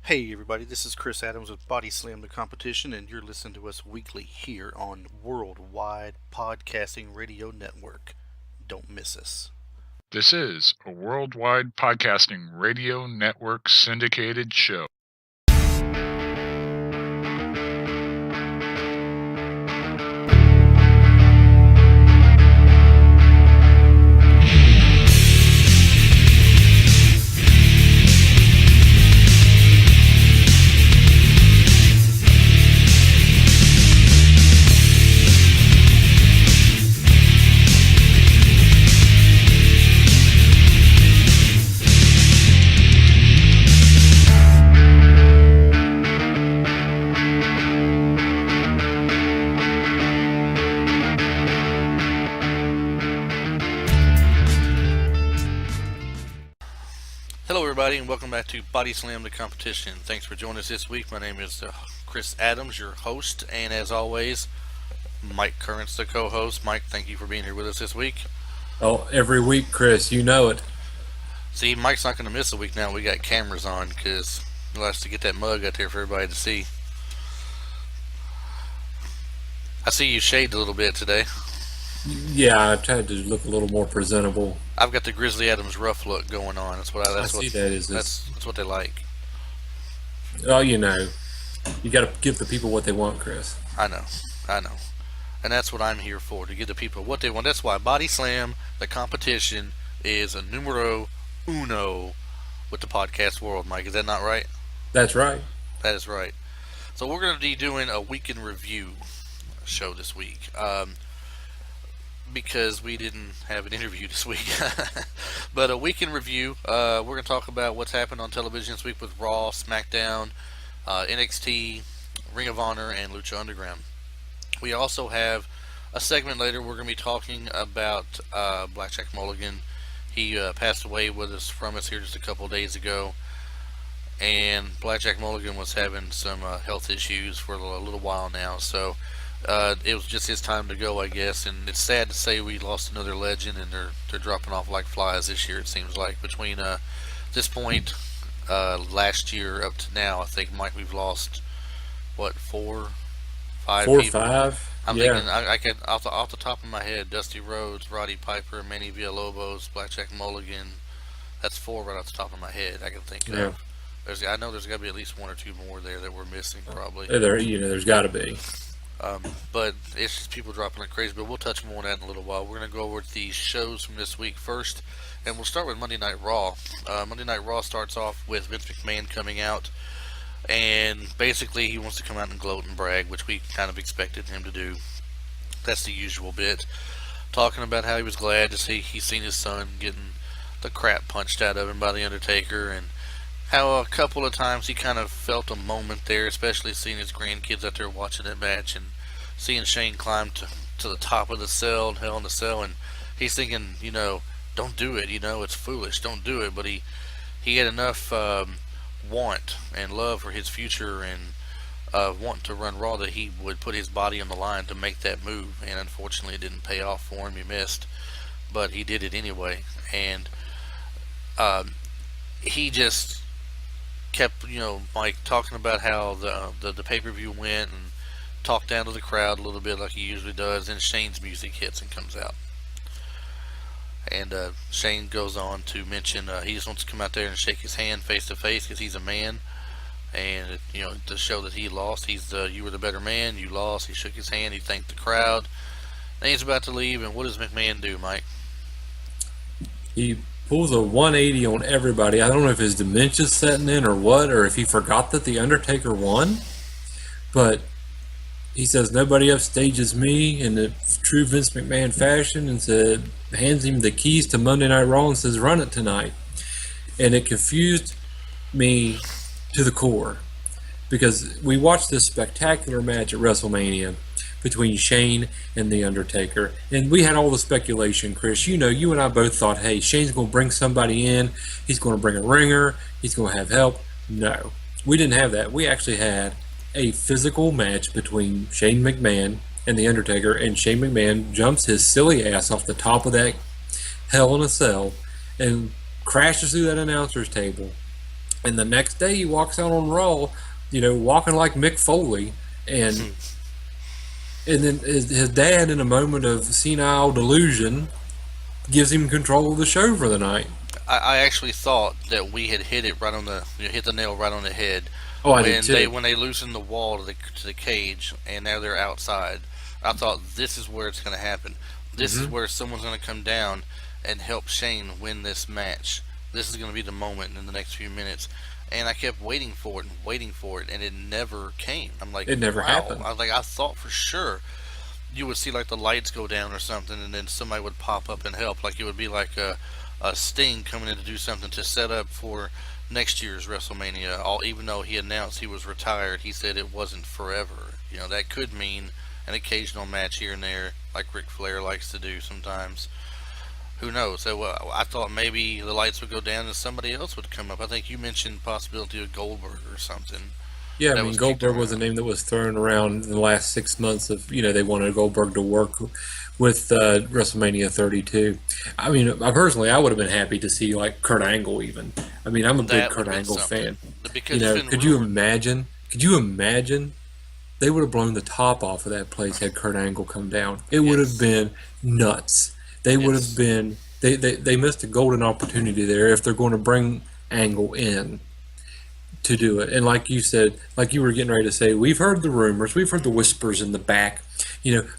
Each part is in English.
Hey everybody, this is Chris Adams with Bodyslam The Competition, and you're listening to us weekly here on Worldwide Podcasting Radio Network. Don't miss us. This is a worldwide podcasting radio network syndicated show. Hello everybody, and welcome back to Bodyslam The Competition. Thanks for joining us this week. My name is Chris Adams, your host, and as always, Mike Currents, the co-host. Mike, thank you for being here with us this week. Oh, every week, Chris, you know it. See, Mike's not going to miss a week now. We got cameras on because he likes to get that mug out there for everybody to see. I see you shaved a little bit today. Yeah, I tried to look a little more presentable. I've got the Grizzly Adams rough look going on. That's what I see that is this. That's what they like. Oh, you know, you got to give the people what they want, Chris. I know, and that's what I'm here for, to give the people what they want. That's why Bodyslam, the competition, is a numero uno with the podcast world. Mike, is that not right? That's right. That is right. So we're going to be doing a week in review show this week. Because we didn't have an interview this week. But a week in review, we're going to talk about what's happened on television this week with Raw, Smackdown, NXT, Ring of Honor, and Lucha Underground. We also have a segment later. We're going to be talking about Blackjack Mulligan. He passed away from us here just a couple days ago. And Blackjack Mulligan was having some health issues for a little while now. So it was just his time to go, I guess, and it's sad to say we lost another legend, and they're dropping off like flies this year. It seems like between this point last year up to now, I think Mike, we've lost what 4, 5 4 or people. 5. I'm yeah. thinking I could off the top of my head: Dusty Rhodes, Roddy Piper, Manny Villalobos, Blackjack Mulligan. That's 4 right off the top of my head I can think of. I know there's got to be at least 1 or 2 more there that we're missing probably. There's got to be. But it's just people dropping like crazy. But we'll touch more on that in a little while. We're going to go over the shows from this week first, and we'll start with Monday Night Raw. Monday Night Raw starts off with Vince McMahon coming out, and basically he wants to come out and gloat and brag, which we kind of expected him to do. That's the usual bit. Talking about how he was glad to see he's seen his son getting the crap punched out of him by The Undertaker, and how a couple of times he kind of felt a moment there, especially seeing his grandkids out there watching that match and seeing Shane climb to the top of the cell, Hell in the Cell, and he's thinking, don't do it, it's foolish, don't do it. But he had enough want and love for his future and want to run Raw that he would put his body on the line to make that move, and unfortunately it didn't pay off for him. He missed, but he did it anyway, and he just kept, Mike, talking about how the pay-per-view went and talked down to the crowd a little bit like he usually does. Then Shane's music hits and comes out. And Shane goes on to mention he just wants to come out there and shake his hand face to face because he's a man. And, to show that he lost. You were the better man, you lost. He shook his hand, he thanked the crowd. And he's about to leave, and what does McMahon do, Mike? He pulls a 180 on everybody. I don't know if his dementia's setting in or what, or if he forgot that The Undertaker won. But he says nobody upstages me in the true Vince McMahon fashion, and hands him the keys to Monday Night Raw and says, run it tonight. And it confused me to the core, because we watched this spectacular match at WrestleMania between Shane and The Undertaker, and we had all the speculation, Chris. You and I both thought, hey, Shane's going to bring somebody in, he's going to bring a ringer, he's going to have help. No, we didn't have that. We actually had a physical match between Shane McMahon and The Undertaker, and Shane McMahon jumps his silly ass off the top of that Hell in a Cell and crashes through that announcer's table And the next day he walks out on Raw, walking like Mick Foley, and then his dad, in a moment of senile delusion, gives him control of the show for the night. I actually thought that we had hit it right on the hit the nail right on the head. Oh, I did too. When they loosened the wall to the cage, and now they're outside. I thought this is where it's going to happen. This is where someone's going to come down and help Shane win this match. This is going to be the moment in the next few minutes. And I kept waiting for it, and it never came. I'm like, it never happened. I thought for sure you would see like the lights go down or something, and then somebody would pop up and help. Like it would be like a Sting coming in to do something to set up for next year's WrestleMania. Even though he announced he was retired, he said it wasn't forever. That could mean an occasional match here and there, like Ric Flair likes to do sometimes. Who knows? So I thought maybe the lights would go down and somebody else would come up. I think you mentioned the possibility of Goldberg or something. Yeah, Goldberg was a name that was thrown around in the last 6 months of, they wanted Goldberg to work with WrestleMania 32. I would have been happy to see, like, Kurt Angle even. I'm a big Kurt Angle fan. Could you imagine they would have blown the top off of that place had Kurt Angle come down? It would have been nuts. They would have been, they missed a golden opportunity there if they're going to bring Angle in to do it. And like you said, like you were getting ready to say, we've heard the rumors, we've heard the whispers in the back.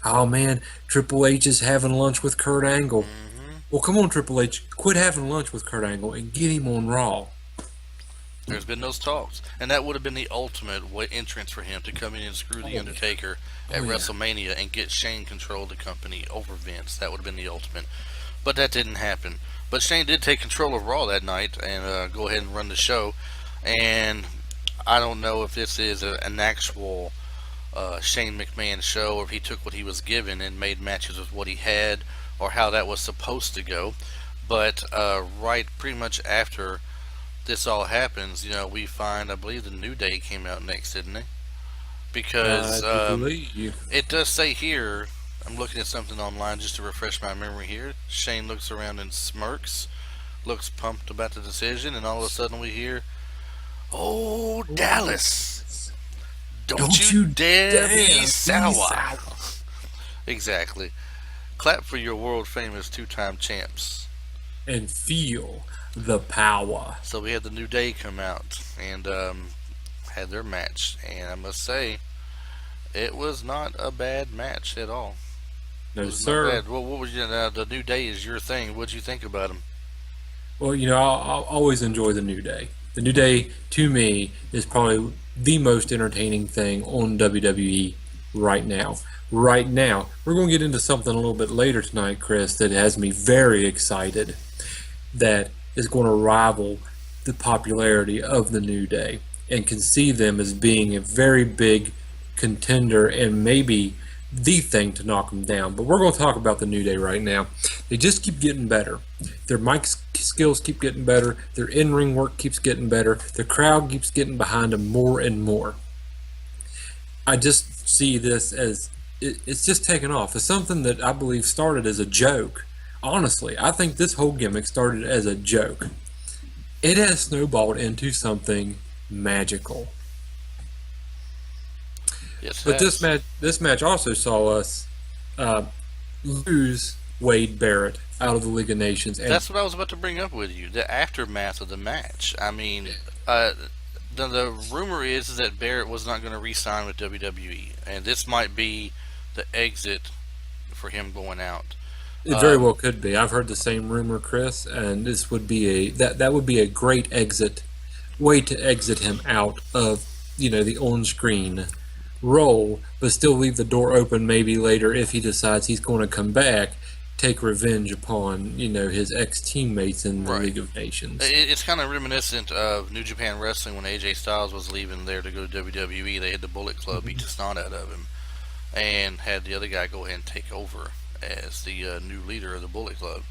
Oh man, Triple H is having lunch with Kurt Angle. Well, come on, Triple H, quit having lunch with Kurt Angle and get him on Raw. There's been those talks, and that would have been the ultimate entrance for him to come in and screw the Undertaker at WrestleMania and get Shane control of the company over Vince. That would have been the ultimate, but that didn't happen. But Shane did take control of Raw that night and go ahead and run the show. And I don't know if this is an actual Shane McMahon show, or if he took what he was given and made matches with what he had, or how that was supposed to go. But right pretty much after this all happens, we find, I believe the New Day came out next, didn't they? Because it does say here, I'm looking at something online just to refresh my memory here, Shane looks around and smirks, looks pumped about the decision, and all of a sudden we hear, "Oh, Dallas, don't you dare be sour." Exactly. Clap for your world famous two-time champs. And feel the power. So we had the New Day come out and had their match, and I must say, it was not a bad match at all. No, sir. Well, what was the New Day is your thing. What'd you think about them? Well, I'll always enjoy the New Day. The New Day, to me, is probably the most entertaining thing on WWE right now. Right now. We're going to get into something a little bit later tonight, Chris, that has me very excited, that is going to rival the popularity of the New Day, and can see them as being a very big contender and maybe the thing to knock them down. But we're going to talk about the New Day right now. They just keep getting better. Their mic skills keep getting better. Their in-ring work keeps getting better. The crowd keeps getting behind them more and more. I just see this as it's just taken off. It's something that I believe started as a joke. Honestly, I think this whole gimmick started as a joke. It has snowballed into something magical. Yes, but this match also saw us lose Wade Barrett out of the League of Nations. And that's what I was about to bring up with you. The aftermath of the match. The rumor is that Barrett was not going to re-sign with WWE, and this might be the exit for him going out. It very well could be. I've heard the same rumor, Chris, and this would be that would be a great way to exit him out of the on-screen role, but still leave the door open maybe later if he decides he's going to come back, take revenge upon his ex-teammates in the League of Nations. It's kind of reminiscent of New Japan Wrestling when AJ Styles was leaving there to go to WWE. They had the Bullet Club beat the snot out of him and had the other guy go ahead and take over as the new leader of the Bullet Club.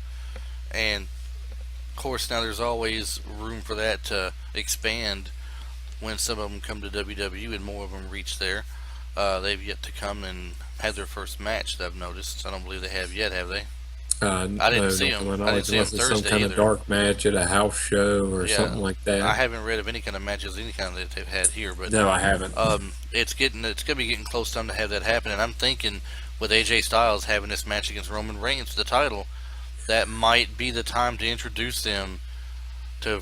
And of course now there's always room for that to expand when some of them come to WWE and more of them reach there. They've yet to come and had their first match that I've noticed. I don't believe they have yet, have they? I didn't No, see not to them. my I didn't knowledge, see them unless it's some Thursday kind either. of dark match at a house show or Yeah, something like I that. haven't read of any kind of matches, any kind that they've had here, but No, I haven't. it's gonna be getting close time to have that happen. And I'm thinking with AJ Styles having this match against Roman Reigns for the title, that might be the time to introduce them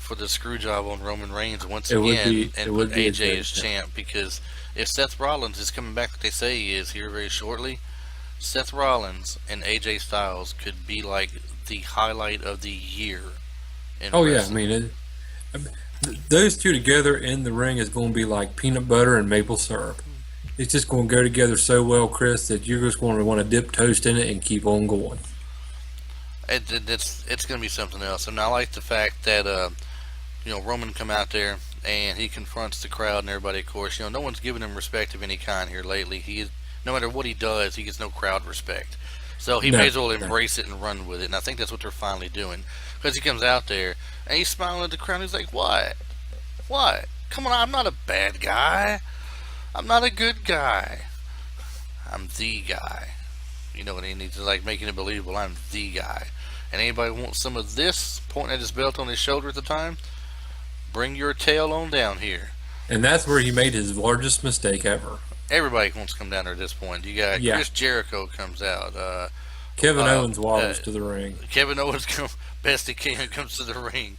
for the screw job on Roman Reigns once It would again be. It and put would be a AJ great as thing. champ. Because if Seth Rollins is coming back like they say he is here very shortly, Seth Rollins and AJ Styles could be like the highlight of the year in Oh yeah, I wrestling. mean, those two together in the ring is going to be like peanut butter and maple syrup. It's just going to go together so well, Chris, that you're just going to want to dip toast in it and keep on going. It's going to be something else. And I like the fact that Roman come out there and he confronts the crowd and everybody. Of course, no one's giving him respect of any kind here lately. No matter what he does, he gets no crowd respect. So he No, may as well no. embrace it and run with it. And I think that's what they're finally doing, because he comes out there and he's smiling at the crowd. He's like, "What? What? Come on! I'm not a bad guy. I'm not a good guy. I'm the guy." And he needs to making it believable. I'm the guy. And anybody wants some of this, pointing at his belt on his shoulder at the time, bring your tail on down here. And that's where he made his largest mistake ever. Everybody wants to come down there at this point. You got Yeah. Chris Jericho comes out. Kevin Uh, Owens waddles to the ring. Kevin Owens best he can comes to the ring.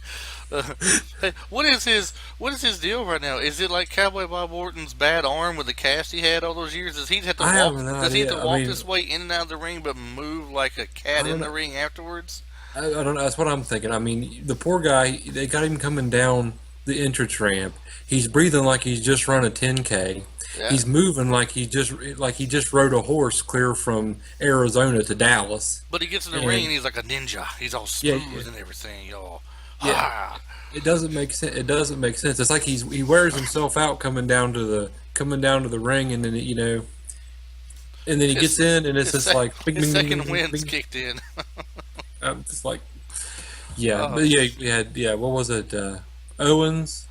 Hey, what is his deal right now? Is it like Cowboy Bob Orton's bad arm with the cast he had all those years? Does he have to I have walk? no Does he have idea. to I walk mean- this way in and out of the ring, but move like a I cat don't in the know. ring afterwards? I don't know. That's what I'm thinking. I mean, the poor guy, they got him coming down the entrance ramp. He's breathing like he's just run a 10K. Yeah. He's moving like he just rode a horse clear from Arizona to Dallas. But he gets in the And- ring and he's like a ninja. He's all Yeah, smooth yeah. and everything, y'all. Yeah. Ah. It doesn't make sense. It doesn't make sense. It's like he wears himself out coming down to the ring, and then and then he gets in, and it's just like bing, his bing, bing, second bing, wind's bing. kicked in. I'm just like, yeah, Oh. but yeah, we had what was it? Owens,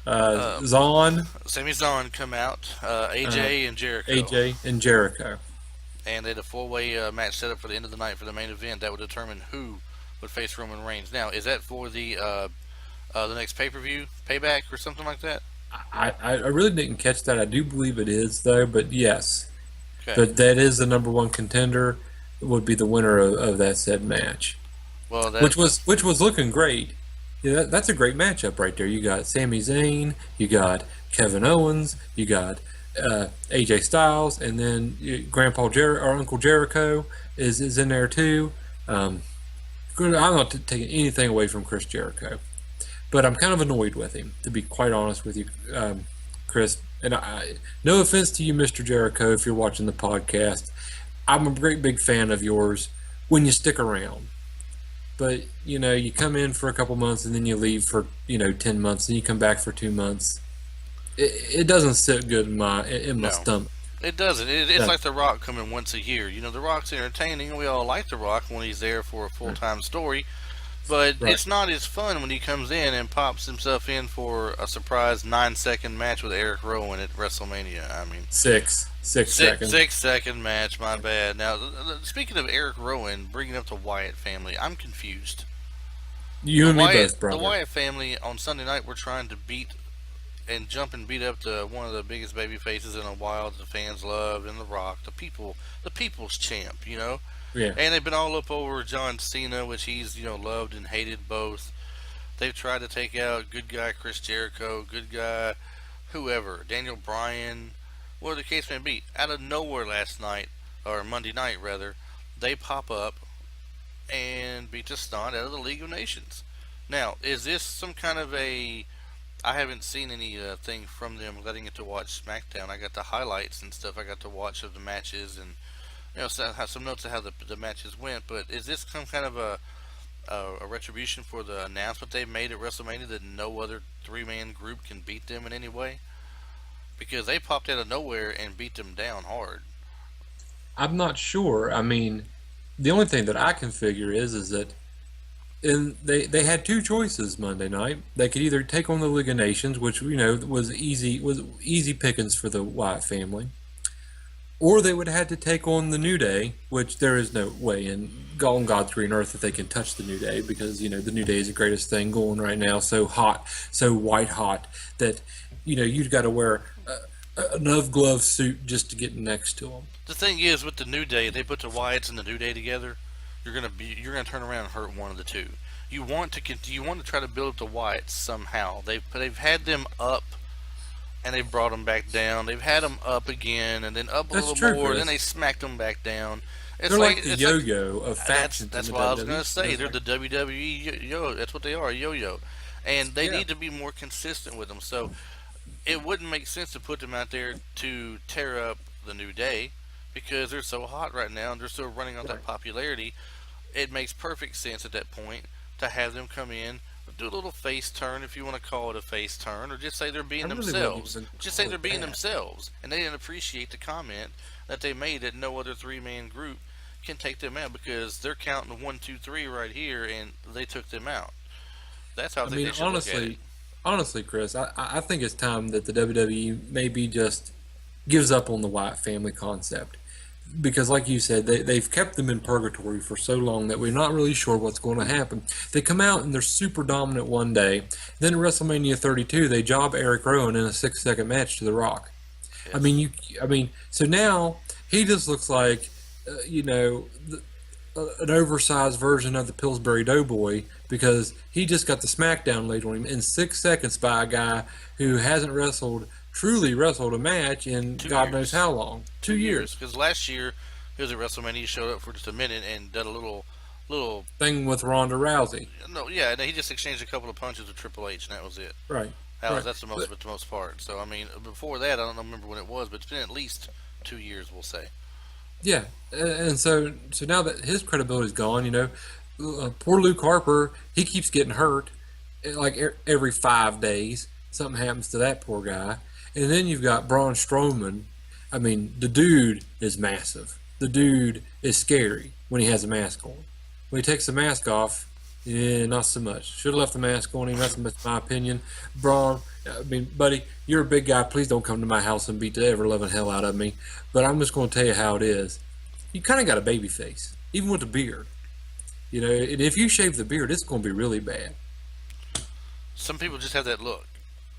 Zahn, Sami Zayn come out, AJ and Jericho. AJ, and Jericho. And they had a four-way match set up for the end of the night for the main event that would determine who would face Roman Reigns. Now, is that for the next pay-per-view, Payback, or something like that? I really didn't catch that. I do believe it is though, but yes, Okay. but that is the number one contender. Would be the winner of that said match, Well, which was looking great. Yeah, that's a great matchup right there. You got Sami Zayn, you got Kevin Owens, you got AJ Styles, and then or Uncle Jericho is in there too. I'm not taking anything away from Chris Jericho, but I'm kind of annoyed with him, to be quite honest with you, Chris. And no offense to you, Mr. Jericho, if you're watching the podcast. I'm a great big fan of yours when you stick around. But, you come in for a couple months and then you leave for, 10 months and you come back for 2 months. It doesn't sit good in my No. stomach. It doesn't. It's Yeah. like The Rock coming once a year. The Rock's entertaining, and we all like The Rock when he's there for a full-time story. But Right. it's not as fun when he comes in and pops himself in for a surprise 9-second match with Eric Rowan at WrestleMania. I mean, Six seconds. 6-second match. My bad. Now, speaking of Eric Rowan, bringing up the Wyatt family, I'm confused. You and me Wyatt, both, brother. the Wyatt family on Sunday night were trying to beat and beat up to one of the biggest baby faces in a while that the fans love, and The Rock, the people's champ, Yeah. And they've been all up over John Cena, which he's loved and hated both. They've tried to take out good guy Chris Jericho, good guy whoever, Daniel Bryan, whatever the case may be. Out of nowhere last night, or Monday night rather, they pop up and beat the snot out of the League of Nations. Now, is this some kind of I haven't seen any thing from them letting it to watch SmackDown. I got the highlights and stuff I got to watch of the matches, and some notes of how the matches went. But is this some kind of a retribution for the announcement they made at WrestleMania that no other three-man group can beat them in any way? Because they popped out of nowhere and beat them down hard. I'm not sure. I mean, the only thing that I can figure is that they had two choices Monday night. They could either take on the League of Nations, which was easy pickings for the Wyatt family, or they would have had to take on the New Day, which there is no way on God's green earth that they can touch the New Day, because the New Day is the greatest thing going right now, so hot, so white hot that you've got to wear a glove suit just to get next to them. The thing is, with the New Day, they put the Wyatts and the New Day together. You're gonna turn around and hurt one of the two. You want to try to build up the Wyatts somehow. They've had them up, and they've brought them back down. They've had them up again, and then up a little more. Chris. Then they smacked them back down. They're like the yo-yo of factions. That's what I was gonna say. They're the WWE yo. That's what they are, yo-yo, and they need to be more consistent with them. So it wouldn't make sense to put them out there to tear up the New Day, because they're so hot right now and they're still running on that popularity. It makes perfect sense at that point to have them come in, do a little face turn, if you want to call it a face turn, or just say they're being themselves. Just say they're being themselves, and they didn't appreciate the comment that they made that no other three-man group can take them out, because they're counting 1, 2, 3 right here, and they took them out. That's how they should look at it. Honestly, Chris, I think it's time that the WWE maybe just gives up on the Wyatt family concept. Because like you said, they've kept them in purgatory for so long that we're not really sure what's going to happen. They come out and they're super dominant one day. Then at WrestleMania 32, they job Eric Rowan in a 6-second match to The Rock. Yes. So now he just looks like, an oversized version of the Pillsbury Doughboy, because he just got the Smackdown laid on him in 6 seconds by a guy who hasn't truly wrestled a match in God knows how long. 2 years. Because last year he was at WrestleMania, he showed up for just a minute and did a little thing with Ronda Rousey. No, yeah, and he just exchanged a couple of punches with Triple H, and that was it. Right. That's the most part. So before that, I don't remember when it was, but it's been at least 2 years, we'll say. Yeah, and so now that his credibility's gone, poor Luke Harper, he keeps getting hurt, like every 5 days. Something happens to that poor guy. And then you've got Braun Strowman. The dude is massive. The dude is scary when he has a mask on. When he takes the mask off, not so much. Should have left the mask on him. That's my opinion. Braun, buddy, you're a big guy. Please don't come to my house and beat the ever-loving hell out of me. But I'm just going to tell you how it is. You kind of got a baby face, even with the beard. And if you shave the beard, it's going to be really bad. Some people just have that look.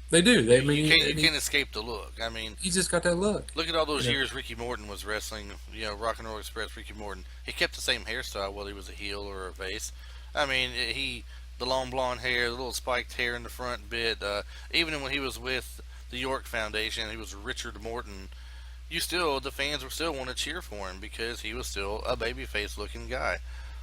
They do. You can't escape the look. He just got that look. Look at all those years Ricky Morton was wrestling. Rock and Roll Express, Ricky Morton. He kept the same hairstyle whether he was a heel or a face. The long blonde hair, the little spiked hair in the front bit. Even when he was with the York Foundation, he was Richard Morton. The fans were still want to cheer for him because he was still a babyface looking guy.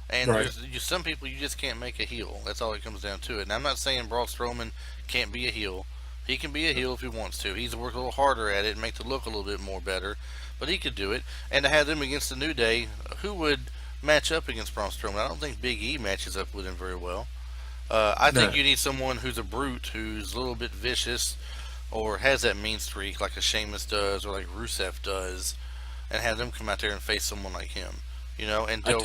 And some people you just can't make a heel. That's all it comes down to it. And I'm not saying Braun Strowman can't be a heel. He can be a heel if he wants to. He's worked a little harder at it and make the look a little bit more better. But he could do it. And to have them against the New Day, who would match up against Braun Strowman? I don't think Big E matches up with him very well. I think you need someone who's a brute, who's a little bit vicious, or has that mean streak like a Sheamus does or like Rusev does, and have them come out there and face someone like him. And Del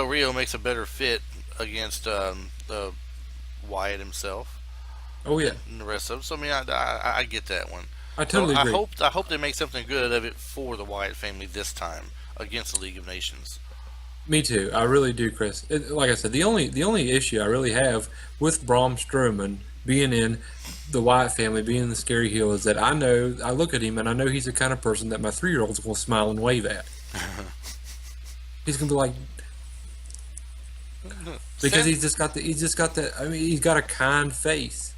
Rio makes a better fit against Wyatt himself. Oh yeah, and the rest of them. So I get that one. I totally agree. I hope they make something good of it for the Wyatt family this time against the League of Nations. Me too. I really do, Chris. Like I said, the only issue I really have with Braun Strowman being in the Wyatt family, being the scary heel, is that I look at him and I know he's the kind of person that my 3-year-old's going to smile and wave at. He's going to be like, because he's got that. He's got a kind face.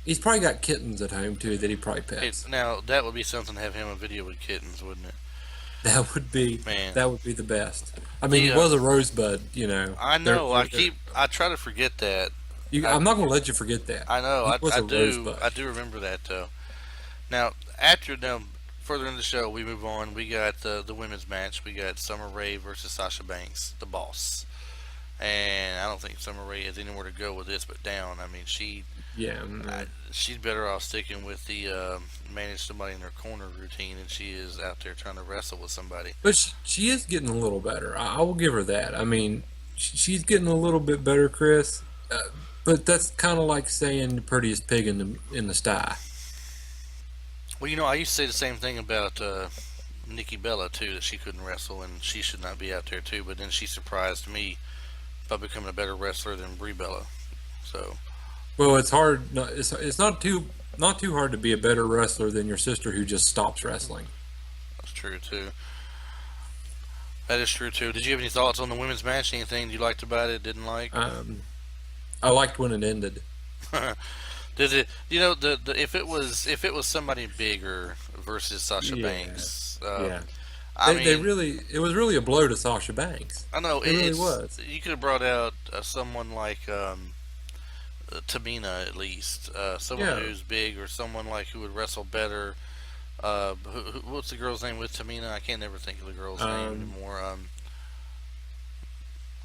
He's probably got kittens at home too that he probably pets. Now that would be something to have him a video with kittens, wouldn't it? That would be the best. He was a rosebud, I know. I try to forget that. I'm not going to let you forget that. I know. I do. Rosebud. I do remember that though. Now, further in the show, we move on. We got the women's match. We got Summer Rae versus Sasha Banks, the boss. And I don't think Summer Rae has anywhere to go with this but down. She's better off sticking with the manage somebody in her corner routine, and she is out there trying to wrestle with somebody. But she is getting a little better. I will give her that. She's getting a little bit better, Chris. But that's kind of like saying the prettiest pig in the sty. Well, I used to say the same thing about Nikki Bella too, that she couldn't wrestle and she should not be out there too. But then she surprised me by becoming a better wrestler than Brie Bella. So Well, it's hard. It's not too hard to be a better wrestler than your sister who just stops wrestling. that's true too. That is true too. Did you have any thoughts on the women's match? Anything you liked about it? Didn't like? I liked when it ended. Did it? If it was somebody bigger versus Sasha Yeah, Banks. yeah. I They mean, really, it was really a blow to Sasha Banks. I know It really was. You could have brought out someone like Tamina at least, someone Yeah. who's big, or someone like who would wrestle better. What's the girl's name with Tamina? I can't never think of the girl's name anymore. I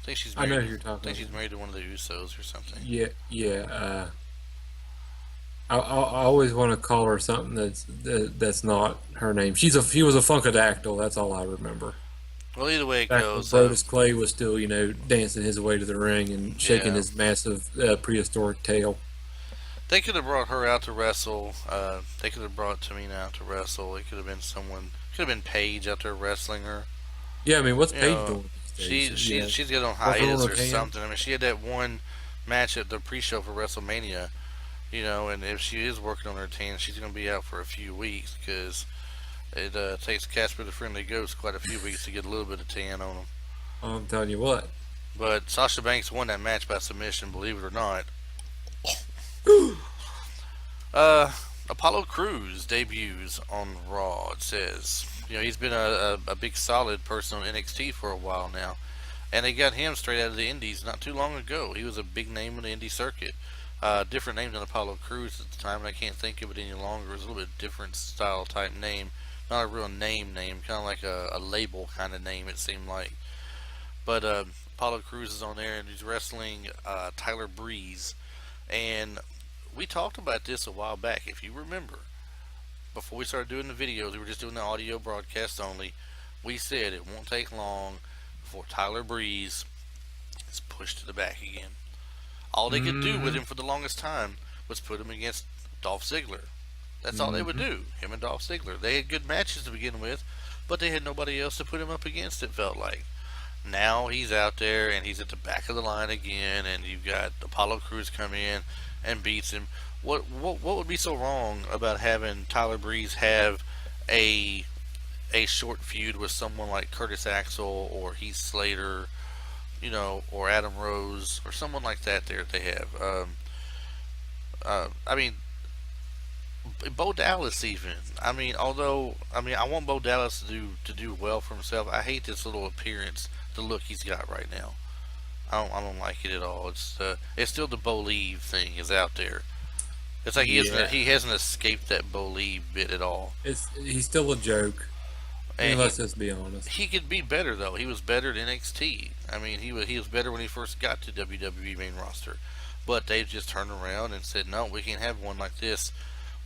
think she's I married. know who you're I talking think she's about. married to one of the Usos or something. Yeah, yeah. I always want to call her something that's not her name. She was a Funkadactyl. That's all I remember. Well, either way it Back when goes, Brodus Clay was still, dancing his way to the ring and shaking Yeah. his massive prehistoric tail. they could have brought her out to wrestle. They could have brought Tamina out to wrestle. It could have been someone. Could have been Paige out there wrestling her. Yeah, I mean, what's You Paige know, doing these days? She's got on Working on hiatus her or tan? something. I mean, she had that one match at the pre-show for WrestleMania. And if she is working on her tan, she's going to be out for a few weeks because it takes Casper the Friendly Ghost quite a few weeks to get a little bit of tan on him. I'm telling you what. But Sasha Banks won that match by submission, believe it or not. Apollo Crews debuts on Raw. It says, he's been a big solid person on NXT for a while now. And they got him straight out of the Indies not too long ago. He was a big name in the indie circuit. Different name than Apollo Crews at the time, and I can't think of it any longer. It was a little bit different style type name. Not a real name, kind of like a label kind of name, it seemed like. But Apollo Crews is on there, and he's wrestling Tyler Breeze. And we talked about this a while back, if you remember. Before we started doing the videos, we were just doing the audio broadcast only. We said it won't take long before Tyler Breeze is pushed to the back again. All they could do with him for the longest time was put him against Dolph Ziggler. That's all they would do, him and Dolph Ziggler. They had good matches to begin with, but they had nobody else to put him up against, it felt like. Now he's out there and he's at the back of the line again, and you've got Apollo Crews come in and beats him. What would be so wrong about having Tyler Breeze have a short feud with someone like Curtis Axel or Heath Slater, or Adam Rose or someone like that there they have. I mean, Bo Dallas even. I want Bo Dallas to do well for himself. I hate this little appearance, the look he's got right now. I don't like it at all. It's still the Bo Leave thing is out there. It's like he hasn't escaped that Bo Leave bit at all. He's still a joke. And let's just be honest. He could be better though. He was better at NXT. I mean, he was better when he first got to WWE main roster. But they've just turned around and said, no, we can't have one like this.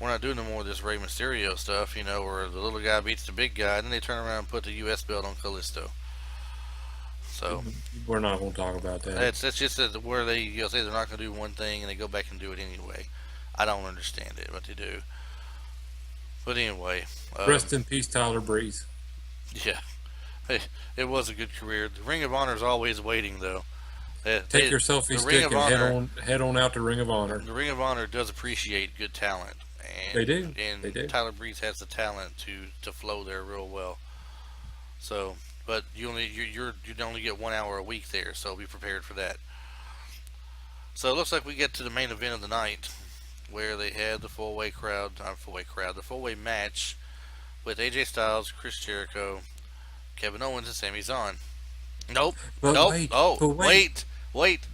We're not doing no more of this Rey Mysterio stuff, where the little guy beats the big guy, and then they turn around and put the U.S. belt on Kalisto. So We're not going to talk about that. that's just where they say they're not going to do one thing and they go back and do it anyway. I don't understand it, but they do. But anyway, Rest in peace, Tyler Breeze. yeah, it was a good career. The Ring of Honor is always waiting, though. Take your selfie stick and head on out to Ring of Honor. The Ring of Honor does appreciate good talent, and They do. And They do. Tyler Breeze has the talent to flow there real well. So, but you only get 1 hour a week there, so be prepared for that. So it looks like we get to the main event of the night, where they had the full-way match with AJ Styles, Chris Jericho, Kevin Owens, and Sami Zayn. Nope. But Nope. wait, Oh, but wait.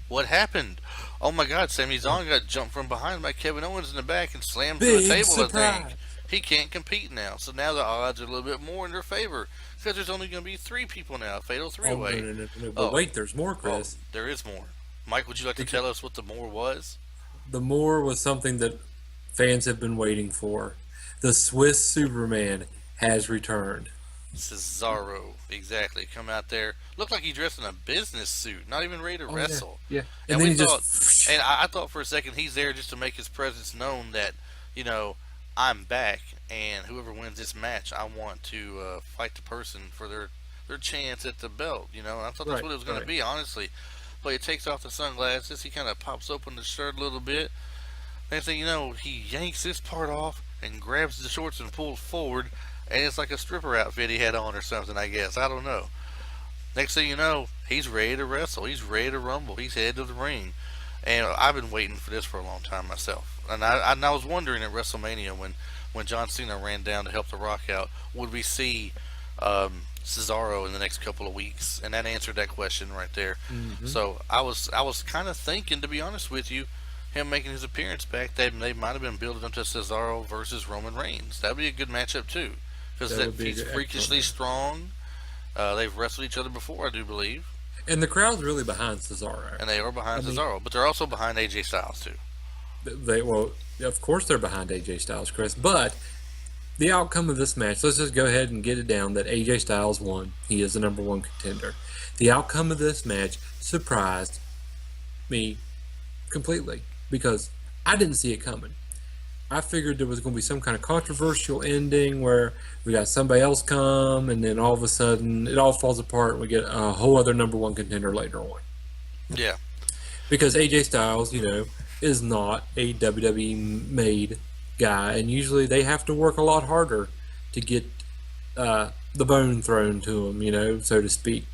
What happened? Oh my God, Sami Zayn got jumped from behind by Kevin Owens in the back and slammed to the Big table, I surprise. think. He can't compete now. So now the odds are a little bit more in their favor. Because there's only going to be 3 people now. Fatal Oh, three-way. no. But Oh. wait, there's more, Oh, Chris. there is more. Mike, would you like to tell us what the more was? The more was something that fans have been waiting for. The Swiss Superman has returned. Cesaro, exactly. Come out there. Looked like he dressed in a business suit. Not even ready to wrestle. Yeah. And And then we he thought, just. and I thought for a second he's there just to make his presence known that, I'm back, and whoever wins this match, I want to fight the person for their chance at the belt. And I thought that's Right, what it was going to right. be, honestly. But he takes off the sunglasses. He kind of pops open the shirt a little bit. Next thing you know, he yanks this part off and grabs the shorts and pulls forward, and it's like a stripper outfit he had on or something. I guess I don't know. Next thing you know, he's ready to wrestle. He's ready to rumble. He's headed to the ring. And I've been waiting for this for a long time myself. And I was wondering at WrestleMania when John Cena ran down to help The Rock out, would we see Cesaro in the next couple of weeks? And that answered that question right there. Hmm. So I was kind of thinking, to be honest with you, him making his appearance back, they might have been building up to Cesaro versus Roman Reigns. That would be a good matchup too, because That would be he's excellent. freakishly strong. They've wrestled each other before, I do believe, And the crowd's really behind Cesaro. and they are behind I mean, Cesaro, but they're also behind AJ Styles too. well, of course they're behind AJ Styles, Chris. But the outcome of this match, let's just go ahead and get it down that AJ Styles won. He is the number one contender. The outcome of this match surprised me completely because I didn't see it coming. I figured there was going to be some kind of controversial ending where we got somebody else come, and then all of a sudden it all falls apart, and we get a whole other number one contender later on. Yeah, Because AJ Styles, is not a WWE made guy, and usually they have to work a lot harder to get the bone thrown to them, so to speak.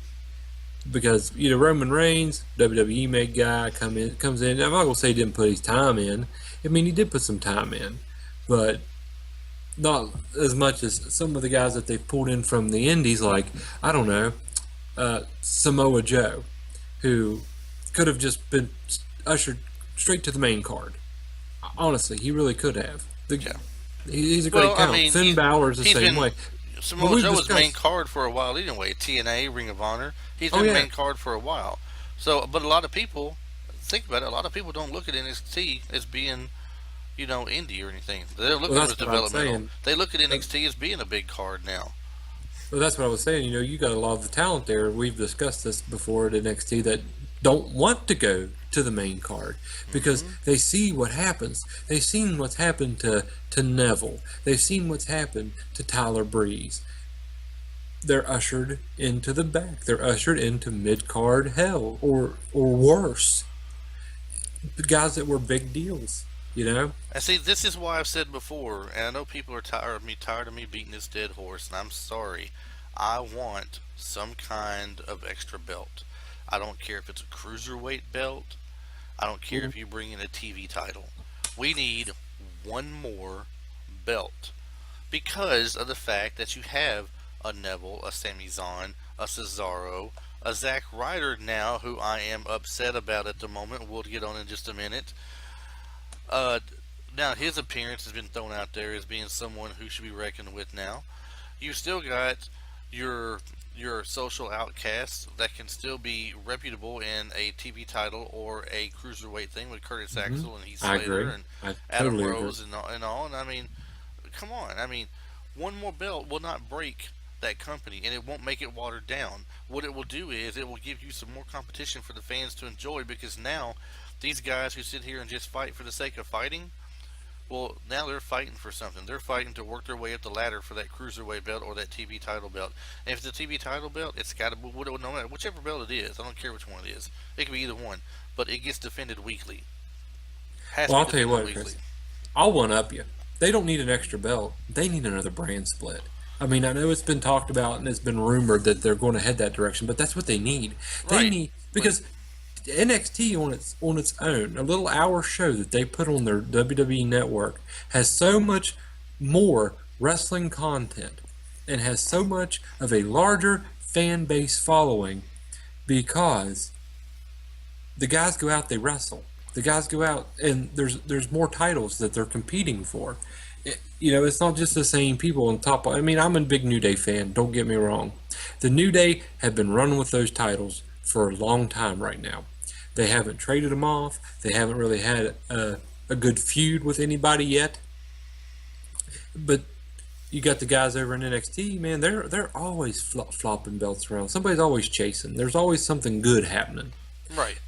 Because Roman Reigns, WWE made guy, comes in. I'm not gonna say he didn't put his time in. I mean, he did put some time in, but not as much as some of the guys that they've pulled in from the Indies, like I don't know, Samoa Joe, who could have just been ushered straight to the main card. Honestly, he really could have. yeah. He's a great Well, I count. mean, Finn Balor's the he's same been way. Samoa we've Joe was main discussed- card for a while anyway. TNA, Ring of Honor. He's Oh, been yeah. main card for a while. So, but a lot of people think about it. A lot of people don't look at NXT as being, indie or anything. They look Well, at it that's as what I'm developmental. saying. They look at NXT as being a big card now. Well, that's what I was saying. You got a lot of the talent there. We've discussed this before at NXT that don't want to go to the main card because they see what happens. They've seen what's happened to Neville. They've seen what's happened to Tyler Breeze. They're ushered into the back. They're ushered into mid-card hell or worse. The guys that were big deals. And see, this is why I've said before, and I know people are tired of me beating this dead horse, and I'm sorry. I want some kind of extra belt. I don't care if it's a cruiserweight belt. I don't care if you bring in a TV title. We need one more belt because of the fact that you have a Neville, a Sami Zayn, a Cesaro, a Zack Ryder now, who I am upset about at the moment. We'll get on in just a minute. Now his appearance has been thrown out there as being someone who should be reckoned with now. You still got your social outcasts that can still be reputable in a TV title or a cruiserweight thing with Curtis Axel and Heath I agree. Slater and I Adam totally agree. Rose and all. And I mean, come on. I mean, one more belt will not break that company, and it won't make it watered down. What it will do is it will give you some more competition for the fans to enjoy, because now these guys who sit here and just fight for the sake of fighting, well, now they're fighting for something. They're fighting to work their way up the ladder for that cruiserweight belt or that TV title belt. And if it's a TV title belt, it's got to be, no matter whichever belt it is. I don't care which one it is. It can be either one, but it gets defended weekly. Has Well, to I'll be tell you what, defended Chris. weekly. I'll one up you. They don't need an extra belt. They need another brand split. I mean, I know it's been talked about and it's been rumored that they're going to head that direction, but that's what they need. They Right. need, because NXT on its own, a little hour show that they put on their WWE network, has so much more wrestling content and has so much of a larger fan base following because the guys go out, they wrestle. The guys go out, and there's more titles that they're competing for. It's not just the same people on top. I mean, I'm a big New Day fan. Don't get me wrong. The New Day have been running with those titles for a long time right now. They haven't traded them off. They haven't really had a good feud with anybody yet. But you got the guys over in NXT, man. They're always flopping belts around. Somebody's always chasing. There's always something good happening. Right.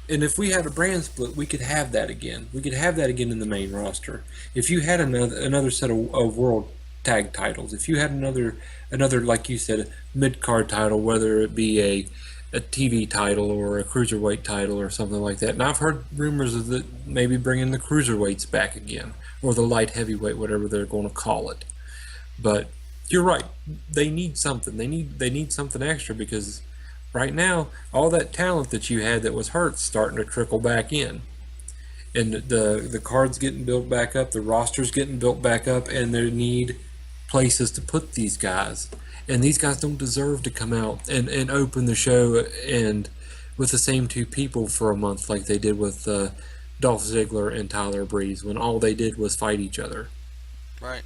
And if we had a brand split, we could have that again. We could have that again in the main roster. If you had another set of world tag titles, if you had another like you said, mid card title, whether it be a TV title or a cruiserweight title or something like that. And I've heard rumors of that maybe bringing the cruiserweights back again, or the light heavyweight, whatever they're going to call it. But you're right. They need something. They need something extra, because right now all that talent that you had that was hurt starting to trickle back in, and the cards getting built back up, the roster's getting built back up, and they need places to put these guys. And these guys don't deserve to come out and open the show and with the same two people for a month like they did with Dolph Ziggler and Tyler Breeze, when all they did was fight each other. Right.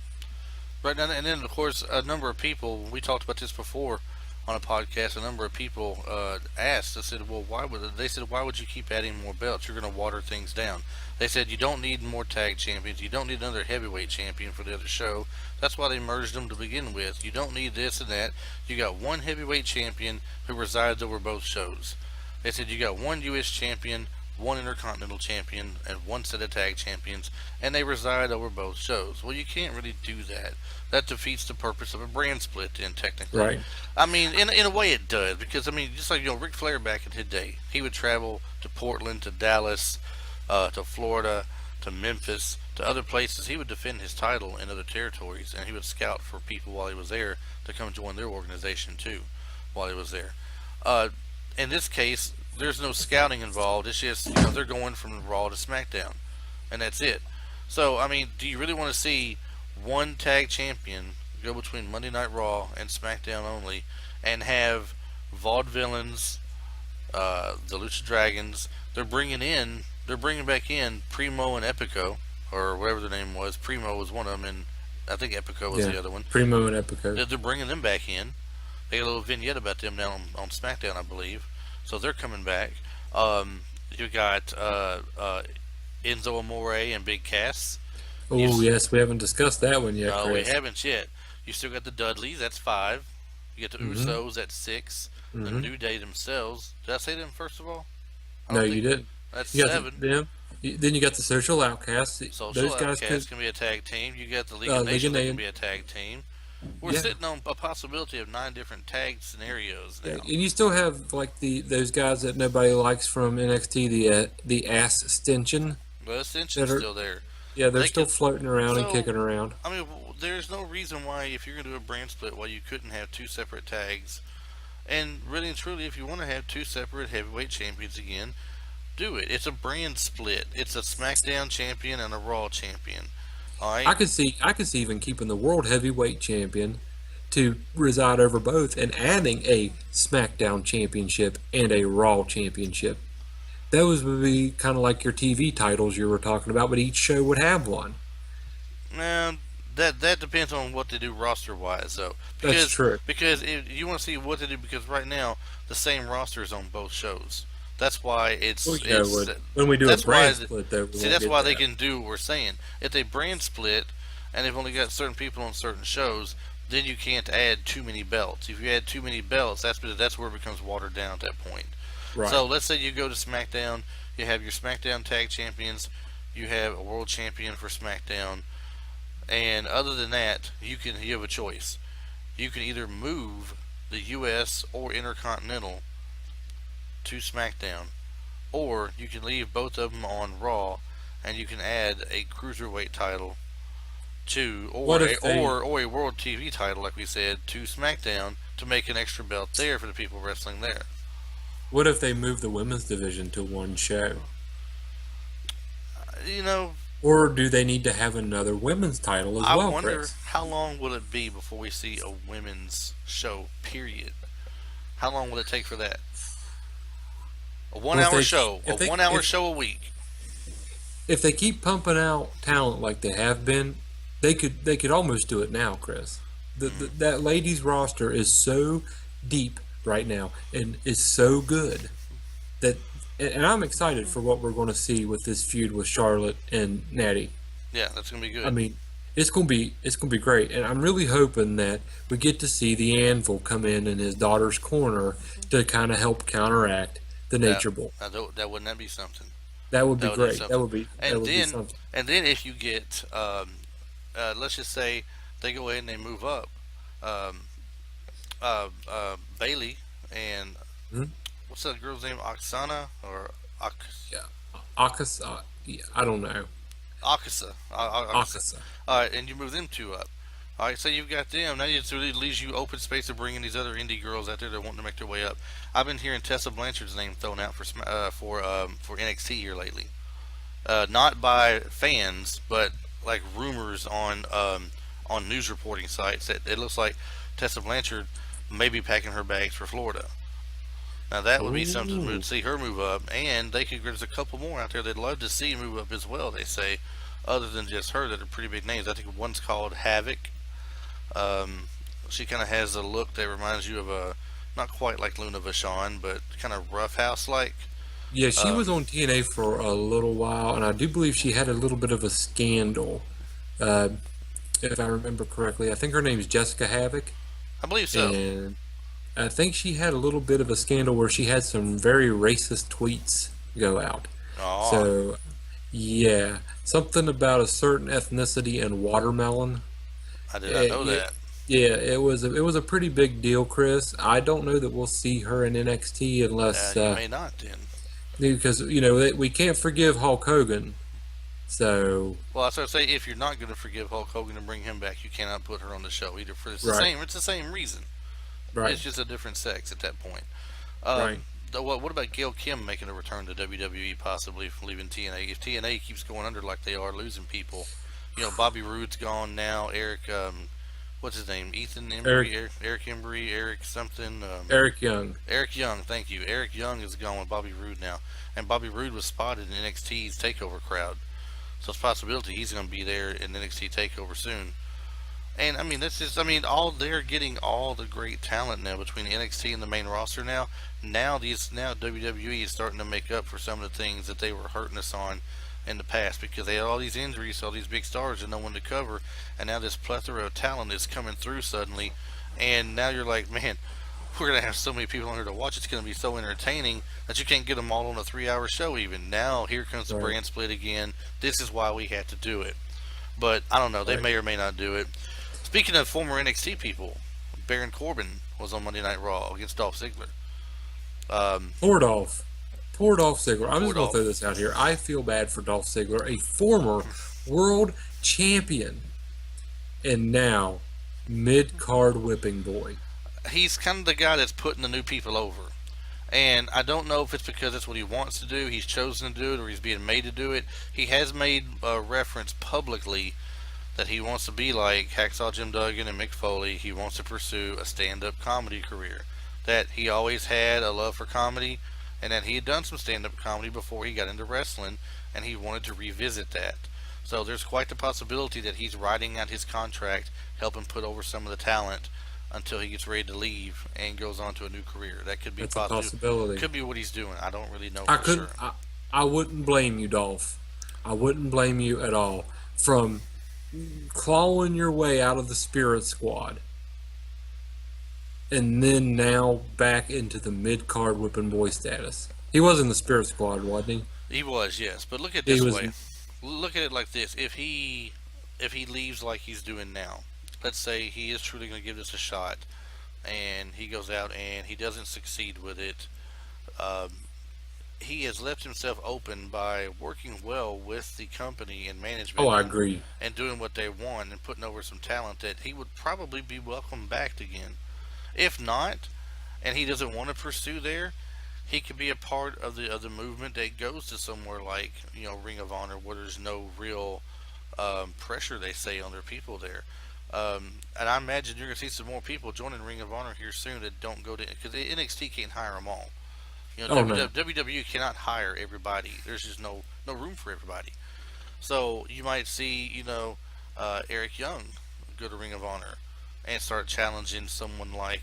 Right, and then of course a number of people, we talked about this before on a podcast. A number of people asked. I said, "Well, why would you keep adding more belts? You're going to water things down." They said, "You don't need more tag champions. You don't need another heavyweight champion for the other show. That's why they merged them to begin with. You don't need this and that. You got one heavyweight champion who resides over both shows." They said, "You got one U.S. champion, one Intercontinental champion, and one set of tag champions, and they reside over both shows." Well, you can't really do that. That defeats the purpose of a brand split, then, technically. Right. I mean, in a way it does, because, I mean, just like, Ric Flair back in his day, he would travel to Portland, to Dallas, to Florida, to Memphis, to other places. He would defend his title in other territories, and he would scout for people while he was there to come join their organization, too, while he was there. In this case, there's no scouting involved. It's just, they're going from Raw to SmackDown, and that's it. So, I mean, do you really want to see one tag champion go between Monday Night Raw and SmackDown only, and have vaudevillains, the Lucha Dragons? They're bringing back in Primo and Epico, or whatever their name was. Primo was one of them, and I think Epico was the other one. Primo and Epico. They're bringing them back in. They got a little vignette about them now on SmackDown, I believe. So they're coming back. You got Enzo Amore and Big Cass. Oh, yes, we haven't discussed that one yet, No, Chris. we haven't yet. You still got the Dudleys, that's 5. You got the Usos, that's 6. The New Day themselves. Did I say them first of all? No, you didn't. That's You got 7. them. Then you got the Social Outcasts. Social Those guys Outcasts can be a tag team. You got the League of League of Nations that can Nations. be a tag team. We're sitting on a possibility of 9 different tag scenarios now. And you still have like those guys that nobody likes from NXT, the ass extension. Well, Ascension's still there. Yeah, they're They still can- floating around and so- kicking around. I mean, there's no reason why, if you're going to do a brand split, why you couldn't have 2 separate tags. And really and truly, if you want to have 2 separate heavyweight champions again, do it. It's a brand split. It's a SmackDown champion and a Raw champion. All right. I could see even keeping the World Heavyweight Champion to reside over both, and adding a SmackDown Championship and a Raw Championship. Those would be kind of like your TV titles you were talking about, but each show would have one. Now, that depends on what they do roster wise, though. That's true. Because if you want to see what they do, because right now the same roster is on both shows. That's why it's. Well, yeah, it's when we do a that's why brand split, though, we see, won't that's get why they that. can do what we're saying. If they brand split and they've only got certain people on certain shows, then you can't add too many belts. If you add too many belts, that's where it becomes watered down at that point. Right. So let's say you go to SmackDown, you have your SmackDown Tag Champions, you have a World Champion for SmackDown, and other than that, you have a choice. You can either move the U.S. or Intercontinental to SmackDown, or you can leave both of them on Raw, and you can add a Cruiserweight title to, or a World TV title, like we said, to SmackDown to make an extra belt there for the people wrestling there. What if they move the women's division to one show? Or do they need to have another women's title as well, I wonder Chris? how long will it be before we see a women's show, period? How long will it take for that? A one-hour show a week. If they keep pumping out talent like they have been, they could almost do it now, Chris. That ladies roster is so deep right now and is so good that, and I'm excited for what we're going to see with this feud with Charlotte and Natty. Yeah, that's gonna be good. I mean, it's gonna be great, and I'm really hoping that we get to see the Anvil come in his daughter's corner to kind of help counteract the Nature Boy. That wouldn't that be something? That would be That would be great. That something. would be And that would be then something. if you get let's just say they go ahead and they move up um, Bailey and Hmm? what's that girl's name? Oksana or Yeah, Akasa. Yeah, I don't know. Akasa. Akasa. Akasa. All right, and you move them two up. All right, so you've got them. Now it really leaves you open space to bring in these other indie girls out there that want to make their way up. I've been hearing Tessa Blanchard's name thrown out for NXT here lately. Not by fans, but like rumors on news reporting sites that it looks like Tessa Blanchard may be packing her bags for Florida. Now that would be something Ooh. to see her move up, and there's a couple more out there they'd love to see move up as well. They say, other than just her, that are pretty big names. I think one's called Havoc. Um, she kind of has a look that reminds you of a not quite like Luna Vachon, but kind of roughhouse like. Yeah, she was Um, on TNA for a little while, and I do believe she had a little bit of a scandal, uh, if I remember correctly. I think her name's Jessica Havoc, I believe so. and I think she had a little bit of a scandal where she had some very racist tweets go out. Oh, So, yeah, something about a certain ethnicity and watermelon. I did not know It, that. yeah, it was a pretty big deal, Chris. I don't know that we'll see her in NXT unless You may not then. because we can't forgive Hulk Hogan. So Well, I was going to say if you're not going to forgive Hulk Hogan and bring him back, you cannot put her on the show either. For right, it's the same reason. right, It's just a different sex at that point. right. What about Gail Kim making a return to WWE, possibly leaving TNA? If TNA keeps going under like they are, losing people, Bobby Roode's gone now. Eric, what's his name? Ethan Eric Embry, Eric Embry, Eric something. Eric Young. Eric Young, thank you. Eric Young is gone with Bobby Roode now, and Bobby Roode was spotted in NXT's Takeover crowd, so it's a possibility he's going to be there in NXT Takeover soon. And I mean, all they're getting all the great talent now between NXT and the main roster now. Now WWE is starting to make up for some of the things that they were hurting us on in the past because they had all these injuries, all these big stars, and no one to cover. And now this plethora of talent is coming through suddenly, and now you're like, man, we're gonna have so many people on here to watch. It's gonna be so entertaining that you can't get them all on a 3-hour show. Even now, here comes the Right, brand split again. This is why we had to do it. But I don't know. They right. may or may not do it. Speaking of former NXT people, Baron Corbin was on Monday Night Raw against Dolph Ziggler. Um, Poor Dolph. Poor Dolph Ziggler. I'm Poor just going to throw Dolph. this out here. I feel bad for Dolph Ziggler, a former world champion, and now mid card whipping boy. He's kind of the guy that's putting the new people over. And I don't know if it's because that's what he wants to do, he's chosen to do it, or he's being made to do it. He has made a reference publicly that he wants to be like Hacksaw Jim Duggan and Mick Foley. He wants to pursue a stand-up comedy career. That he always had a love for comedy, and that he had done some stand-up comedy before he got into wrestling, and he wanted to revisit that. So there's quite the possibility that he's writing out his contract, helping put over some of the talent until he gets ready to leave and goes on to a new career. That could be That's a possible. possibility. Could be what he's doing. I don't really know I for could. sure. I wouldn't blame you, Dolph. I wouldn't blame you at all. From clawing your way out of the Spirit Squad, and then now back into the mid card whipping boy status. He was in the Spirit Squad, wasn't He was, yes. But look at he? He this was. way. Look at it like this. If he leaves like he's doing now, let's say he is truly going to give this a shot, and he goes out and he doesn't succeed with it. Um, he has left himself open by working well with the company and Oh, management I and, agree. and doing what they want and putting over some talent that he would probably be welcomed back again. If not, and he doesn't want to pursue there, he could be a part of the movement that goes to somewhere like Ring of Honor, where there's no real pressure they say on their people there. And I imagine you're gonna see some more people joining Ring of Honor here soon that don't go to because NXT can't hire them all. Oh no. WWE cannot hire everybody. There's just no room for everybody. So you might see Eric Young go to Ring of Honor and start challenging someone like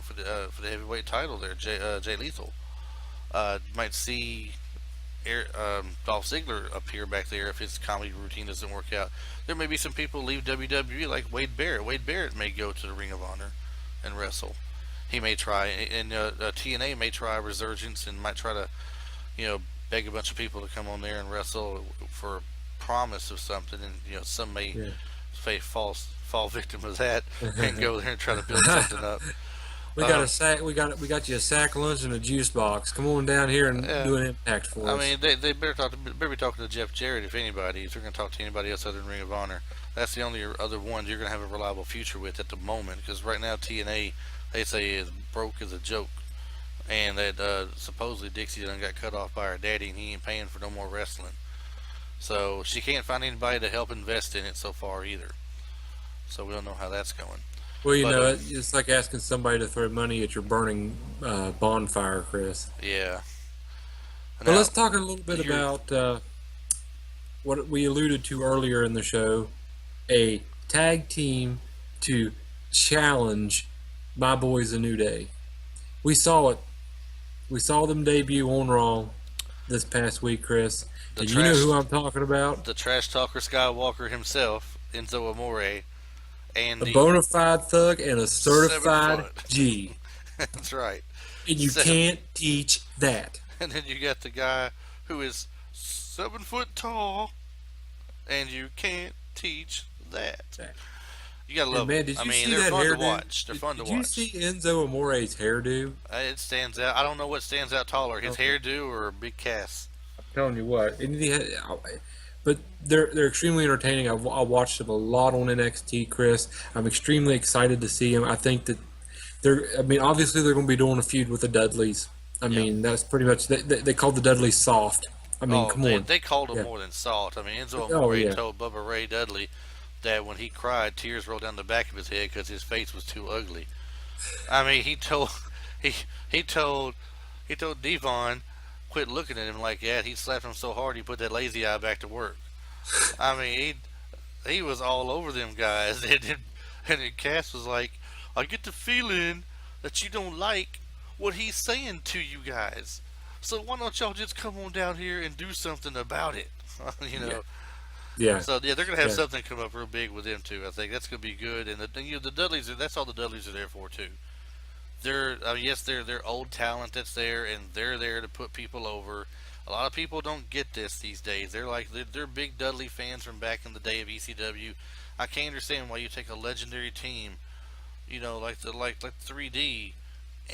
for the heavyweight title there, Jay Lethal. You might see Dolph Ziggler appear back there if his comedy routine doesn't work out. There may be some people leave WWE like Wade Barrett. Wade Barrett may go to the Ring of Honor and wrestle. he may try, and TNA may try a resurgence and might try to, beg a bunch of people to come on there and wrestle for promise of something, and some may Yeah. fall victim of that and go there and try to build something up. We got a sack. We got you a sack lunch and a juice box. Come on down here and do an impact for us. I mean, they better be talking to Jeff Jarrett if anybody. If they're going to talk to anybody else other than Ring of Honor, that's the only other one you're going to have a reliable future with at the moment. Because right now TNA, they say, is broke as a joke, and that supposedly Dixie done got cut off by her daddy, and he ain't paying for no more wrestling. So she can't find anybody to help invest in it so far either. So we don't know how that's going. Well, you know, it's like asking somebody to throw money at your burning bonfire, Chris. Yeah. But let's talk a little bit about what we alluded to earlier in the show, a tag team to challenge my boys A New Day. We saw it. We saw them debut on Raw this past week, Chris. And you know who I'm talking about? The trash talker Skywalker himself, Enzo Amore. And a bona fide thug and a certified G. That's right. And you can't teach that. And then you got the guy who is 7 foot tall, and you can't teach that. You gotta love them. I mean, they're fun to watch. They're fun to watch. Did you see Enzo Amore's hairdo? It stands out. I don't know what stands out taller, his hairdo or a big cast. I'm telling you what. But they're extremely entertaining. I watched them a lot on NXT, Chris. I'm extremely excited to see them. I think that obviously they're going to be doing a feud with the Dudleys. I mean, that's pretty much, they called the Dudleys soft. I mean, come on. They called them more than soft. I mean, Enzo Amore told Bubba Ray Dudley that when he cried, tears rolled down the back of his head because his face was too ugly. I mean, he told Devon, quit looking at him like that. He slapped him so hard he put that lazy eye back to work. I mean, he was all over them guys, and Cass was like, I get the feeling that you don't like what he's saying to you guys, so why don't y'all just come on down here and do something about it? Yeah. So they're gonna have something come up real big with them too. I think that's gonna be good, and the Dudleys that's all the Dudleys are there for too. They're old talent that's there, and they're there to put people over. A lot of people don't get this these days. They're big Dudley fans from back in the day of ECW. I can't understand why you take a legendary team, like 3D,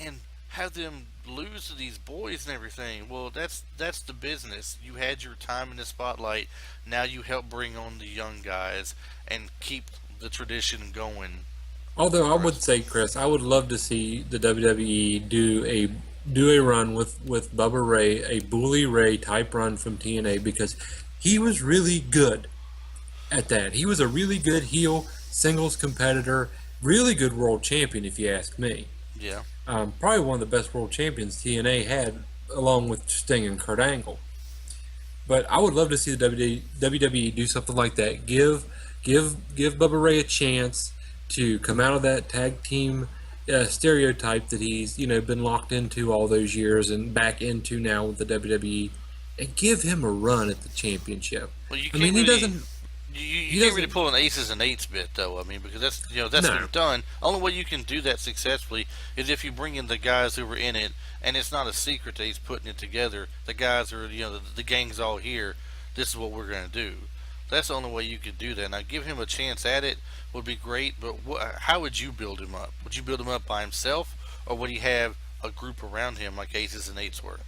and have them lose to these boys and everything. Well, that's the business. You had your time in the spotlight. Now you help bring on the young guys and keep the tradition going. Although I would say, Chris, I would love to see the WWE do a run with Bubba Ray, a Bully Ray type run from TNA, because he was really good at that. He was a really good heel singles competitor, really good world champion, if you ask me. Yeah. Probably one of the best world champions TNA had, along with Sting and Kurt Angle. But I would love to see the WWE do something like that. Give Bubba Ray a chance to come out of that tag team stereotype that he's been locked into all those years and back into now with the WWE, and give him a run at the championship. Well, he doesn't. You can't really pull an aces and eights bit though. I mean, because that's been done. Only way you can do that successfully is if you bring in the guys who were in it, and it's not a secret that he's putting it together. The guys are the gang's all here. This is what we're going to do. That's the only way you could do that. Now, give him a chance at it would be great, but how would you build him up? Would you build him up by himself, or would he have a group around him like aces and eights were?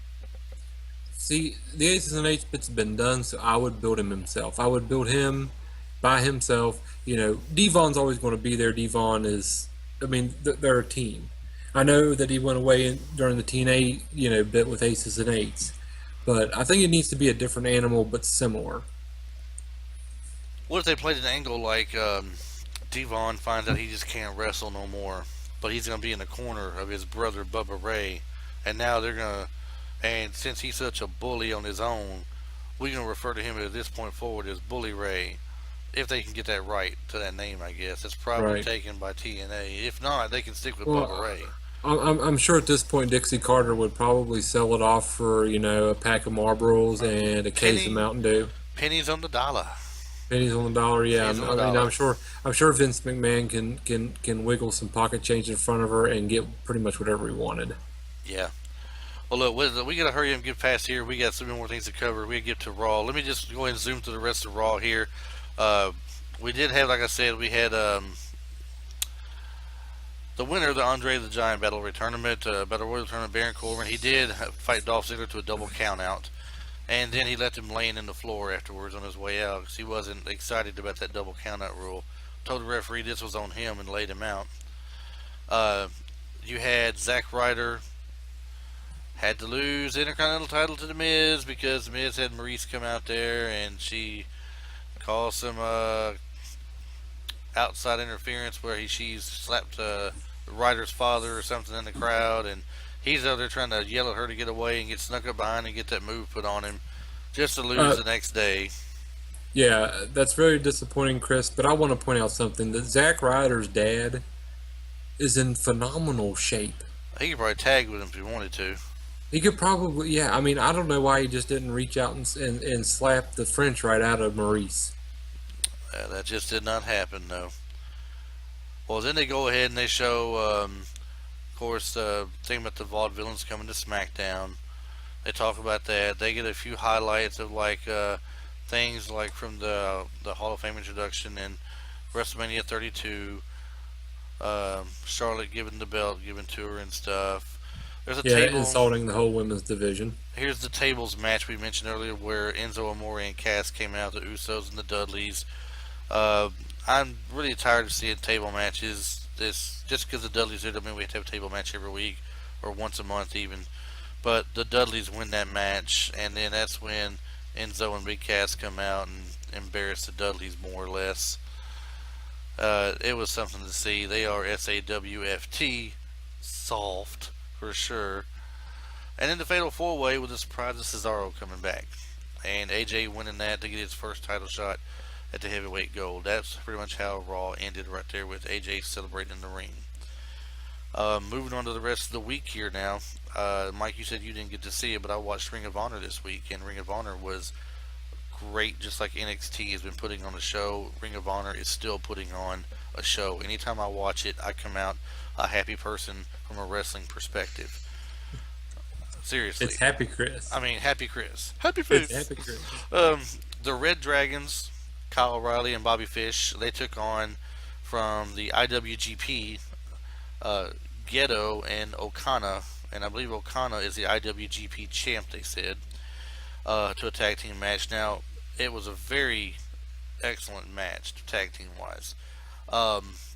See, the aces and eights bit's been done, so I would build him himself. I would build him by himself. Devon's always going to be there. Devon is, they're a team. I know that he went away during the TNA, bit with aces and eights, but I think it needs to be a different animal, but similar. What if they played an angle like Devon finds out he just can't wrestle no more, but he's going to be in the corner of his brother Bubba Ray, and now they're going to, and since he's such a bully on his own, we're going to refer to him at this point forward as Bully Ray, if they can get that right to that name, I guess. It's probably taken by TNA. If not, they can stick with Bubba Ray. I'm sure at this point Dixie Carter would probably sell it off for, a pack of Marlboros and a case of Mountain Dew. Pennies on the dollar. Pennies on the dollar, yeah. Pennies on the I mean, dollar. I'm sure Vince McMahon can wiggle some pocket change in front of her and get pretty much whatever he wanted. Yeah. Well, look, we got to hurry up and get past here. We got so many more things to cover. We got to get to Raw. Let me just go ahead and zoom through the rest of Raw here. We did have, like I said, we had the winner of the Andre the Giant Battle Royal Tournament, Baron Corbin. He did fight Dolph Ziggler to a double countout, and then he left him laying in the floor afterwards on his way out because he wasn't excited about that double countout rule. Told the referee this was on him and laid him out. You had Zack Ryder had to lose the Intercontinental title to The Miz because The Miz had Maurice come out there and she caused some outside interference where she slapped Ryder's father or something in the crowd, and he's out there trying to yell at her to get away and get snuck up behind and get that move put on him just to lose the next day. Yeah, that's very disappointing, Chris, but I want to point out something, that Zack Ryder's dad is in phenomenal shape. He could probably tag with him if he wanted to. He could probably, yeah. I mean, I don't know why he just didn't reach out and slap the French right out of Maurice. That just did not happen, though. Well, then they go ahead and they show, of course, thing about the vaudevillains coming to SmackDown. They talk about that. They get a few highlights of things like from the Hall of Fame introduction and WrestleMania 32. Charlotte giving the belt given to her and stuff. There's a table insulting the whole women's division. Here's the tables match we mentioned earlier where Enzo Amore and Cass came out, the Usos and the Dudleys. I'm really tired of seeing table matches. Just because the Dudleys do, I mean we have to have a table match every week or once a month even. But the Dudleys win that match, and then that's when Enzo and Big Cass come out and embarrass the Dudleys more or less. It was something to see. They are SAWFT, soft for sure. And then the Fatal 4-Way with the surprise of Cesaro coming back. And AJ winning that to get his first title shot at the heavyweight gold. That's pretty much how Raw ended right there with AJ celebrating in the ring. Moving on to the rest of the week here now. Mike, you said you didn't get to see it, but I watched Ring of Honor this week, and Ring of Honor was great, just like NXT has been putting on a show. Ring of Honor is still putting on a show. Anytime I watch it, I come out a happy person from a wrestling perspective. Seriously. It's Happy Chris. I mean, Happy Chris. Happy face. It's Happy Chris. The Red Dragons, Kyle O'Reilly and Bobby Fish, they took on from the IWGP, Gedo and Okana, and I believe Okana is the IWGP champ, they said, to a tag team match. Now, it was a very excellent match, tag team wise.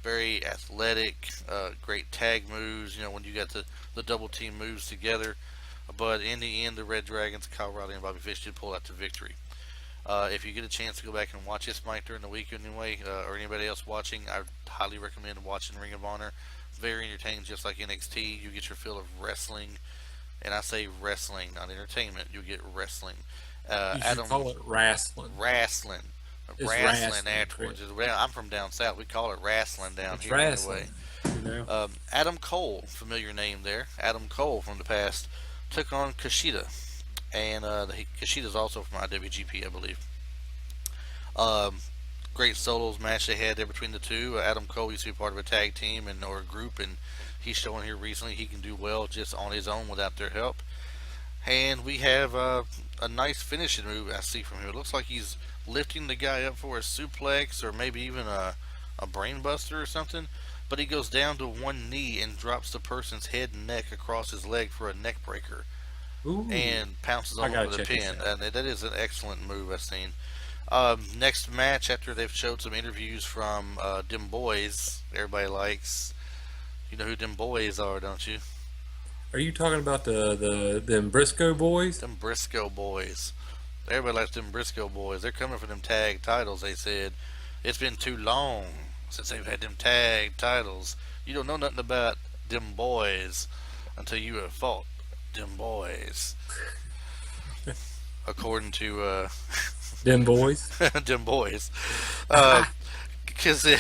Very athletic, great tag moves, when you got the double team moves together. But in the end, the Red Dragons, Kyle O'Reilly and Bobby Fish, did pull out the victory. If you get a chance to go back and watch this, Mike, during the week anyway, or anybody else watching, I would highly recommend watching Ring of Honor. Very entertaining, just like NXT. You get your feel of wrestling, and I say wrestling, not entertainment. You get wrestling. You should call it wrestling. Wrestling. It's Wrestling afterwards. I'm from down south. We call it wrestling down here wrestling, anyway. Adam Cole, familiar name there. Adam Cole from the past took on Kushida, and Kushida's also from IWGP, I believe. Great solos match they had there between the two. Adam Cole used to be part of a tag team or a group, and he's showing here recently he can do well just on his own without their help. And we have a nice finishing move I see from him. It looks like he's lifting the guy up for a suplex or maybe even a brain buster or something. But he goes down to one knee and drops the person's head and neck across his leg for a neck breaker. Ooh. And pounces on him with a pin. That is an excellent move I've seen. Next match, after they've showed some interviews from Dem Boys, everybody likes. You know who Dem Boys are, don't you? Are you talking about them Briscoe boys? Them Briscoe Boys. Everybody likes them Briscoe Boys. They're coming for them tag titles, they said. It's been too long since they've had them tag titles. You don't know nothing about them boys until you have fought them boys. According to Them boys. them boys. Because the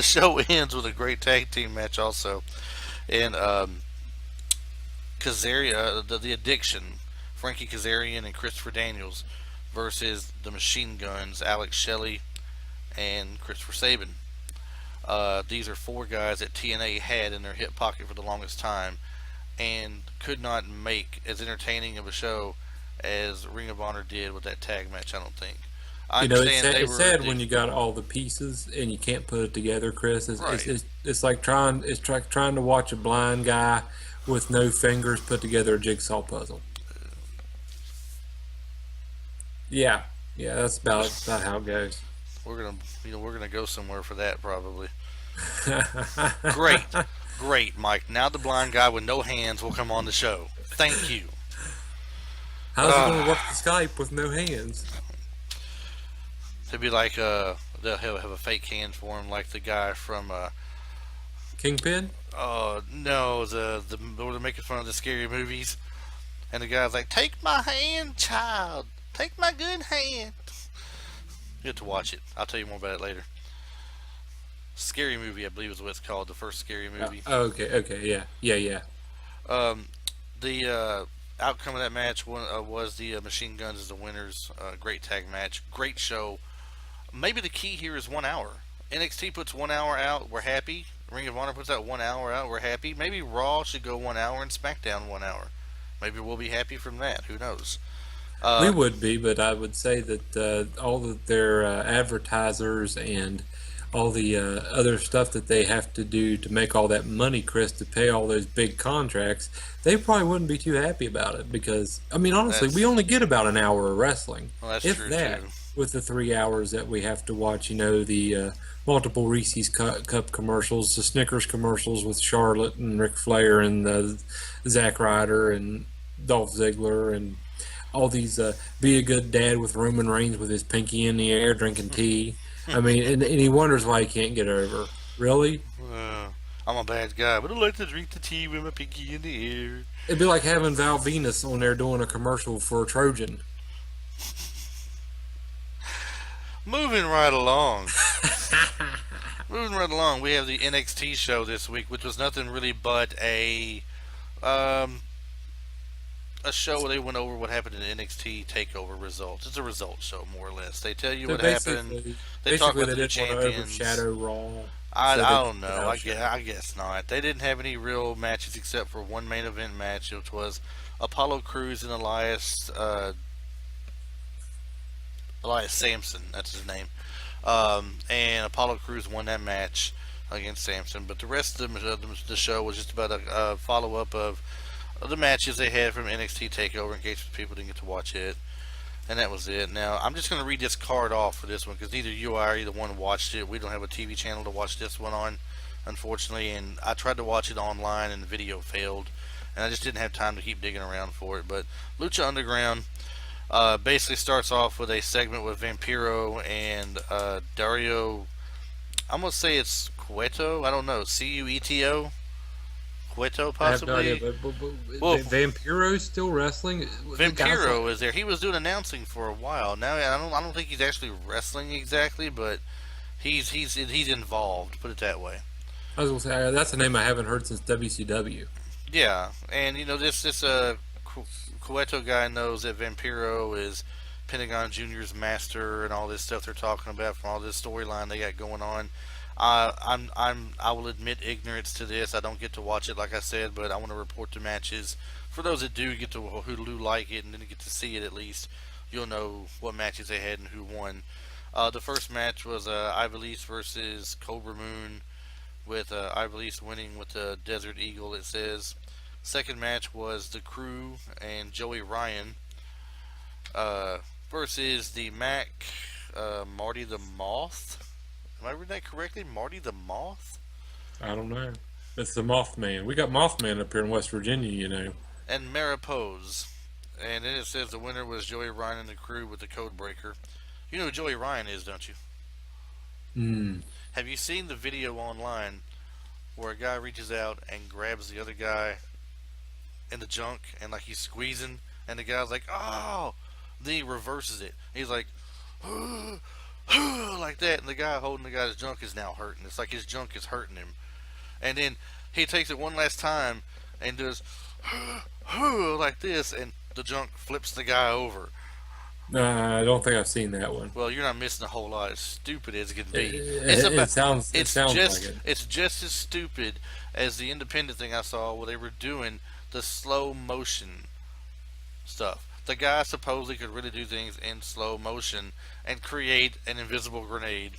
show ends with a great tag team match also. And Kazarian, the Addiction, Frankie Kazarian and Christopher Daniels versus the Machine Guns, Alex Shelley and Christopher Sabin. These are 4 guys that TNA had in their hip pocket for the longest time and could not make as entertaining of a show as Ring of Honor did with that tag match, I don't think. I understand they it's were sad when you got all the pieces and you can't put it together, Chris. Right. It's like trying trying to watch a blind guy with no fingers put together a jigsaw puzzle. Yeah, that's about how it goes. We're gonna go somewhere for that probably. Great, Mike. Now the blind guy with no hands will come on the show. Thank you. How's it going to work the Skype with no hands? It'd be like they'll have a fake hand for him, like the guy from Kingpin? no, the where they're making fun of the scary movies, and the guy's like, "Take my hand, child. Take my good hand." You have to watch it. I'll tell you more about it later. Scary Movie, I believe, is what it's called. The first Scary Movie. Okay, yeah. The outcome of that match was the Machine Guns as the winners. Great tag match, great show. Maybe the key here is 1 hour. NXT puts 1 hour out, we're happy. Ring of Honor puts out 1 hour out, we're happy. Maybe Raw should go 1 hour and SmackDown 1 hour. Maybe we'll be happy from that. Who knows? We would be, but I would say that all of their advertisers and all the other stuff that they have to do to make all that money, Chris, to pay all those big contracts, they probably wouldn't be too happy about it because, I mean, honestly, we only get about an hour of wrestling. Well, that's if true, that, too. with the 3 hours that we have to watch, the multiple Reese's Cup commercials, the Snickers commercials with Charlotte and Ric Flair and Zack Ryder and Dolph Ziggler and all these be a good dad with Roman Reigns with his pinky in the air drinking tea. I mean, and he wonders why he can't get over. Really? I'm a bad guy, but I like to drink the tea with my pinky in the air. It'd be like having Val Venus on there doing a commercial for Trojan. Moving right along. We have the NXT show this week, which was nothing really but a show where they went over what happened in NXT TakeOver results. It's a results show, more or less. They tell you what happened. They talk about the champions. Overshadow Raw. I don't know. I guess not. They didn't have any real matches except for one main event match, which was Apollo Crews and Elias Sampson. That's his name. And Apollo Crews won that match against Sampson. But the rest of the show was just about a follow-up of the matches they had from NXT TakeOver in case people didn't get to watch it. And that was it. Now, I'm just going to read this card off for this one because neither you or I are either one watched it. We don't have a TV channel to watch this one on, unfortunately. And I tried to watch it online and the video failed. And I just didn't have time to keep digging around for it. But Lucha Underground basically starts off with a segment with Vampiro and Dario. I'm going to say it's Cueto. I don't know. Cueto? Cueto, possibly? I have no idea, but Vampiro's still wrestling? Vampiro is there. He was doing announcing for a while. Now I don't think he's actually wrestling exactly, but he's involved, put it that way. I was going to say, that's a name I haven't heard since WCW. Yeah, and this Cueto guy knows that Vampiro is Pentagon Jr.'s master and all this stuff they're talking about from all this storyline they got going on. I will admit ignorance to this. I don't get to watch it, like I said, but I want to report the matches. For those that do get to who like it and didn't get to see it, at least you'll know what matches they had and who won. The first match was Ivelisse versus Cobra Moon, with Ivelisse winning with the Desert Eagle, it says. Second match was The Crew and Joey Ryan versus the Mac Marty the Moth. Am I reading that correctly? Marty the Moth? I don't know. It's the Mothman. We got Mothman up here in West Virginia, And Maripose. And then it says the winner was Joey Ryan and the Crew with the Code Breaker. You know who Joey Ryan is, don't you? Have you seen the video online where a guy reaches out and grabs the other guy in the junk and like he's squeezing and the guy's like, oh! Then he reverses it. He's like, like that, and the guy holding the guy's junk is now hurting. It's like his junk is hurting him. And then he takes it one last time and does like this, and the junk flips the guy over. I don't think I've seen that one. Well, you're not missing a whole lot. It's stupid as it can be. It's It about. sounds It's like just. it. It's just as stupid as the independent thing I saw where they were doing the slow motion stuff. The guy supposedly could really do things in slow motion and create an invisible grenade.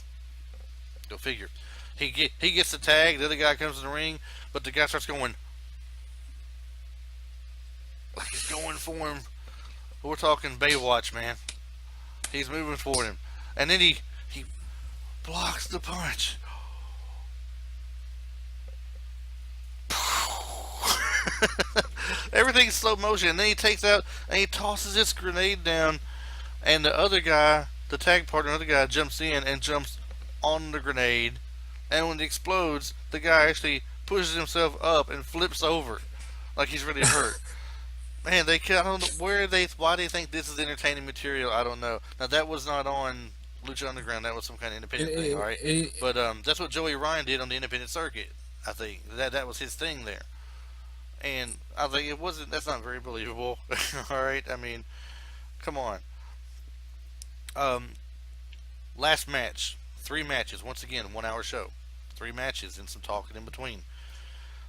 Go figure. He gets the tag. The other guy comes in the ring, but the guy starts going like he's going for him. We're talking Baywatch, man. He's moving for him, and then he blocks the punch. Everything's slow motion, and then he takes out and he tosses this grenade down, and the other guy, the tag partner, the other guy jumps in and jumps on the grenade, and when it explodes, the guy actually pushes himself up and flips over like he's really hurt. Man, I don't know why they think this is entertaining material. I don't know. Now that was not on Lucha Underground. That was some kind of independent thing, all right? But that's what Joey Ryan did on the independent circuit. I think that was his thing there, and I think it wasn't. That's not very believable. All right, I mean, come on. Um, Last match, 3 matches. Once again, 1 hour show, 3 matches and some talking in between.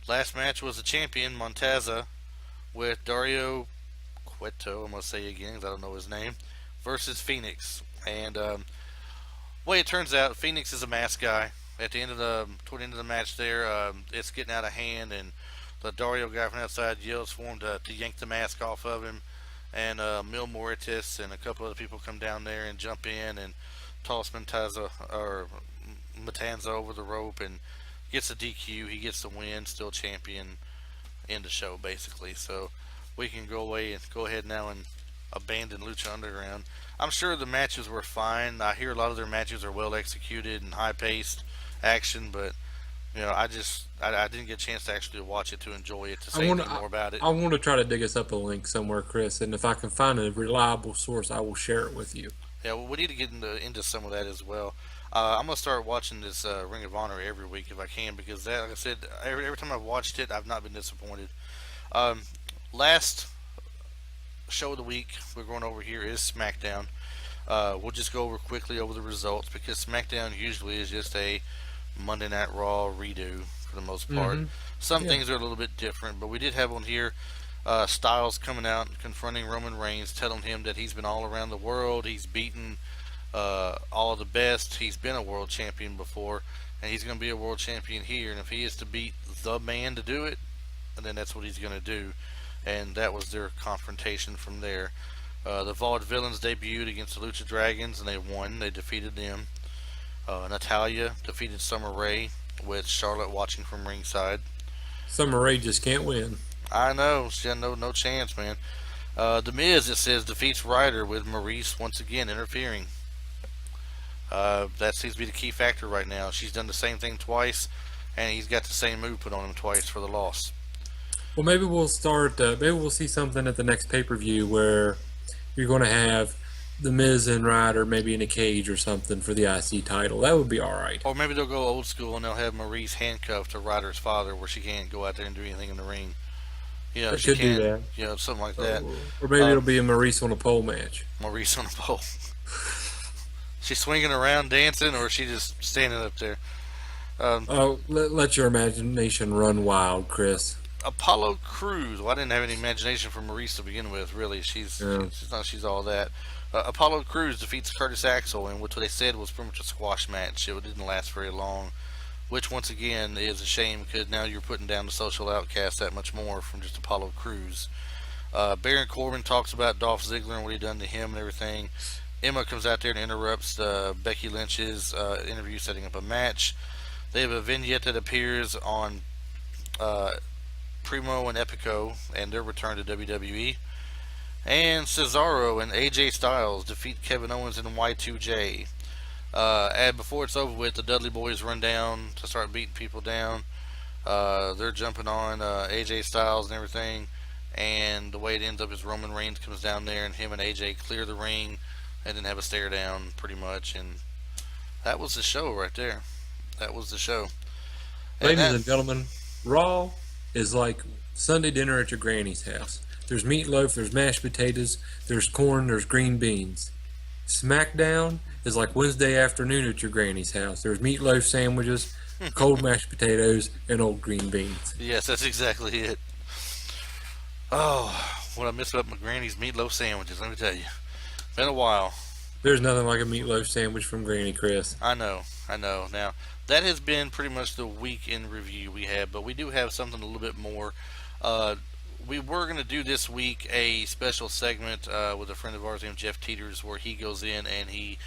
Last match was the champion Monteza with Dario Cueto, I'm going to say again because I don't know his name, versus Phoenix. And way it turns out, Phoenix is a mask guy. At the end of toward the end of the match there, it's getting out of hand, and the Dario guy from outside yells for him to yank the mask off of him. And Mil Moritis and a couple other people come down there and jump in and toss Matanza over the rope and gets a DQ. He gets the win, still champion. End the show basically. So we can go ahead now and abandon Lucha Underground. I'm sure the matches were fine. I hear a lot of their matches are well executed and high paced action, but I didn't get a chance to actually watch it to enjoy it, to say anything more about it. I want to try to dig us up a link somewhere, Chris, and if I can find a reliable source, I will share it with you. Yeah, well, we need to get into some of that as well. I'm gonna start watching this Ring of Honor every week if I can, because that, like I said, every time I've watched it, I've not been disappointed. Last show of the week we're going over here is SmackDown. We'll just go quickly over the results because SmackDown usually is just a Monday Night Raw redo for the most part. Some things are a little bit different, but we did have on here Styles coming out and confronting Roman Reigns, telling him that he's been all around the world. He's beaten all of the best. He's been a world champion before, and he's going to be a world champion here. And if he is to beat the man to do it, then that's what he's going to do. And that was their confrontation from there. The Vaudevillains debuted against the Lucha Dragons, and they won. They defeated them. Natalia defeated Summer Rae with Charlotte watching from ringside. Summer Rae just can't win. I know. She had no chance, man. The Miz, it says, defeats Ryder with Maurice once again interfering. That seems to be the key factor right now. She's done the same thing twice, and he's got the same move put on him twice for the loss. Well, maybe we'll start. Maybe we'll see something at the next pay-per-view where you're going to have the Miz and Ryder maybe in a cage or something for the IC title. That would be all right. Or maybe they'll go old school and they'll have Maurice handcuffed to Ryder's father, where she can't go out there and do anything in the ring. They She could do can't. that. Something like that. Or maybe it'll be a Maurice on a pole match. Maurice on a pole. She's swinging around dancing, or is she just standing up there? Let your imagination run wild, Chris. Apollo Crews. Well, I didn't have any imagination for Maurice to begin with. Really, she's all that. Apollo Crews defeats Curtis Axel in what they said was pretty much a squash match. It didn't last very long, which once again is a shame because now you're putting down the social outcast that much more from just Apollo Crews. Baron Corbin talks about Dolph Ziggler and what he done to him and everything. Emma comes out there and interrupts Becky Lynch's interview, setting up a match. They have a vignette that appears on Primo and Epico and their return to WWE. And Cesaro and AJ Styles defeat Kevin Owens and Y2J. And before it's over with, the Dudley Boys run down to start beating people down. They're jumping on AJ Styles and everything. And the way it ends up is Roman Reigns comes down there and him and AJ clear the ring and then have a stare down pretty much. And that was the show right there. That was the show. Ladies and gentlemen, Raw is like Sunday dinner at your granny's house. There's meatloaf, there's mashed potatoes, there's corn, there's green beans. Smackdown is like Wednesday afternoon at your granny's house. There's meatloaf sandwiches, cold mashed potatoes, and old green beans. Yes, that's exactly it. Oh, what I miss about my granny's meatloaf sandwiches, let me tell you. Been a while. There's nothing like a meatloaf sandwich from Granny, Chris. I know. Now, that has been pretty much the week in review we have, but we do have something a little bit more. We were going to do this week a special segment with a friend of ours named Jeff Teeters, where he goes in and he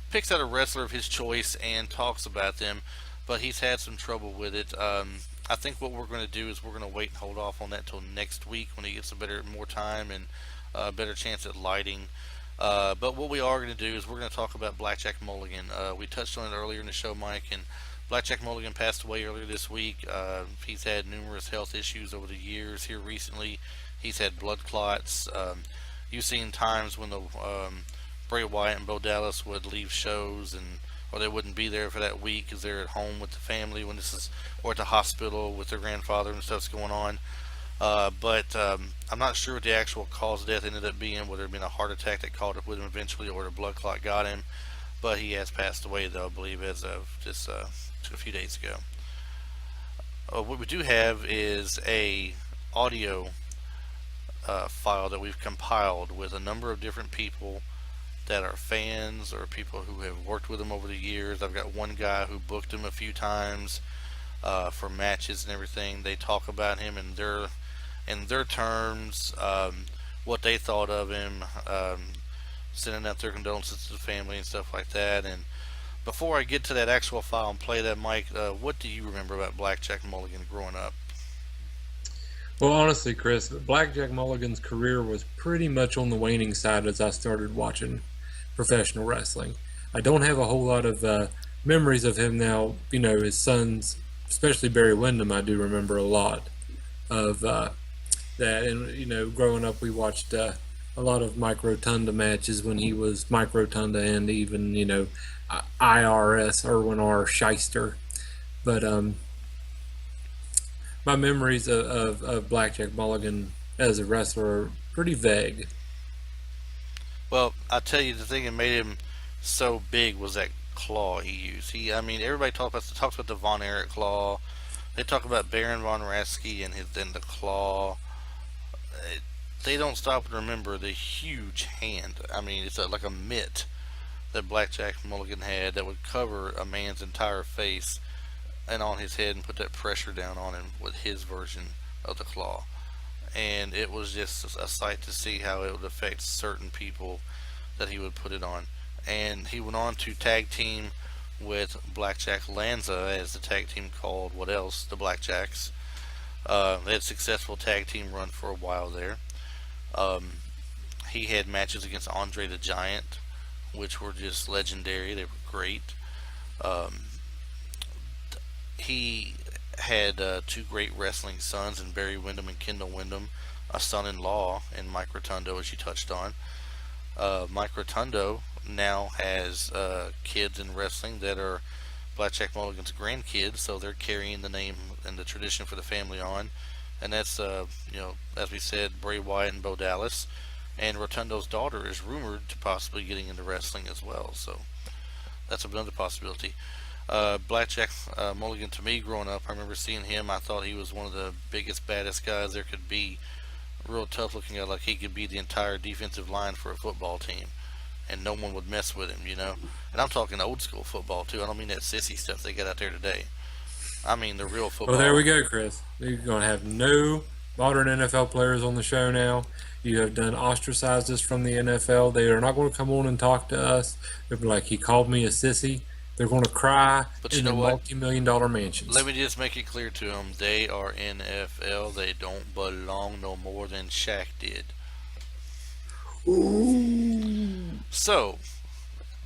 picks out a wrestler of his choice and talks about them, but he's had some trouble with it. I think what we're going to do is we're going to wait and hold off on that till next week when he gets more time and a better chance at lighting. But what we are going to do is we're going to talk about Blackjack Mulligan. We touched on it earlier in the show, Mike, and Blackjack Mulligan passed away earlier this week. He's had numerous health issues over the years. Here recently, he's had blood clots. You've seen times when the Bray Wyatt and Bo Dallas would leave shows or they wouldn't be there for that week because they're at home with the family or at the hospital with their grandfather and stuff's going on. But I'm not sure what the actual cause of death ended up being, whether it had been a heart attack that caught up with him eventually or the blood clot got him. But he has passed away, though, I believe, as of just a few days ago. What we do have is a audio file that we've compiled with a number of different people that are fans or people who have worked with him over the years. I've got one guy who booked him a few times for matches and everything. They talk about him in their terms, what they thought of him, sending out their condolences to the family and stuff like that. And before I get to that actual file and play that, Mike, what do you remember about Blackjack Mulligan growing up? Well, honestly, Chris, Blackjack Mulligan's career was pretty much on the waning side as I started watching professional wrestling. I don't have a whole lot of memories of him now. You know, his sons, especially Barry Windham, I do remember a lot of that. And, you know, growing up, we watched a lot of Mike Rotunda matches when he was Mike Rotunda and even, you know, IRS, Irwin R. Shyster. But my memories of Blackjack Mulligan as a wrestler are pretty vague. Well, I tell you, the thing that made him so big was that claw he used. Everybody talks about the Von Erich claw. They talk about Baron Von Raschke and the claw. They don't stop to remember the huge hand. It's like a mitt that Blackjack Mulligan had that would cover a man's entire face and on his head and put that pressure down on him with his version of the claw. And it was just a sight to see how it would affect certain people that he would put it on. And he went on to tag team with Blackjack Lanza, as the tag team called what else? The Blackjacks. They had a successful tag team run for a while there. He had matches against Andre the Giant, which were just legendary. They were great. He had two great wrestling sons in Barry Windham and Kendall Windham, a son-in-law in Mike Rotundo, as you touched on. Mike Rotundo now has kids in wrestling that are Blackjack Mulligan's grandkids, so they're carrying the name and the tradition for the family on. And that's, as we said, Bray Wyatt and Bo Dallas. And Rotundo's daughter is rumored to possibly getting into wrestling as well, so that's another possibility. Blackjack Mulligan, to me, growing up, I remember seeing him. I thought he was one of the biggest, baddest guys there could be. Real tough looking guy, like he could be the entire defensive line for a football team, and no one would mess with him, you know. And I'm talking old school football too. I don't mean that sissy stuff they got out there today. I mean the real football. Well, there we go, Chris. You're going to have no modern NFL players on the show now. You have done ostracized us from the NFL. They are not going to come on and talk to us. They'll be like, he called me a sissy. They're going to cry in the multi-million-dollar mansions. Let me just make it clear to them. They are NFL. They don't belong no more than Shaq did. Ooh. So,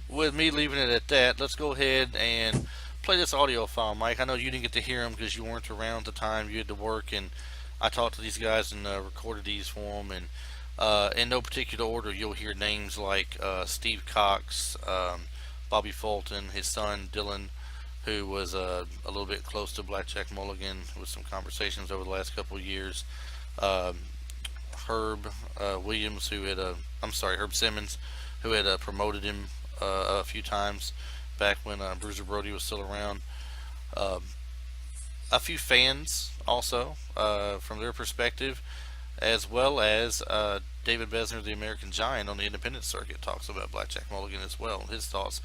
with me leaving it at that, let's go ahead and play this audio file, Mike. I know you didn't get to hear them because you weren't around at the time. You had to work, and I talked to these guys and recorded these for them. And in no particular order, you'll hear names like Steve Cox, Bobby Fulton, his son Dylan, who was a little bit close to Blackjack Mulligan with some conversations over the last couple of years. Herb Williams, Herb Simmons, who had promoted him a few times back when Bruiser Brody was still around. Um, a few fans also from their perspective, as well as David Besner, the American Giant on the independent circuit, talks about Blackjack Mulligan as well, his thoughts,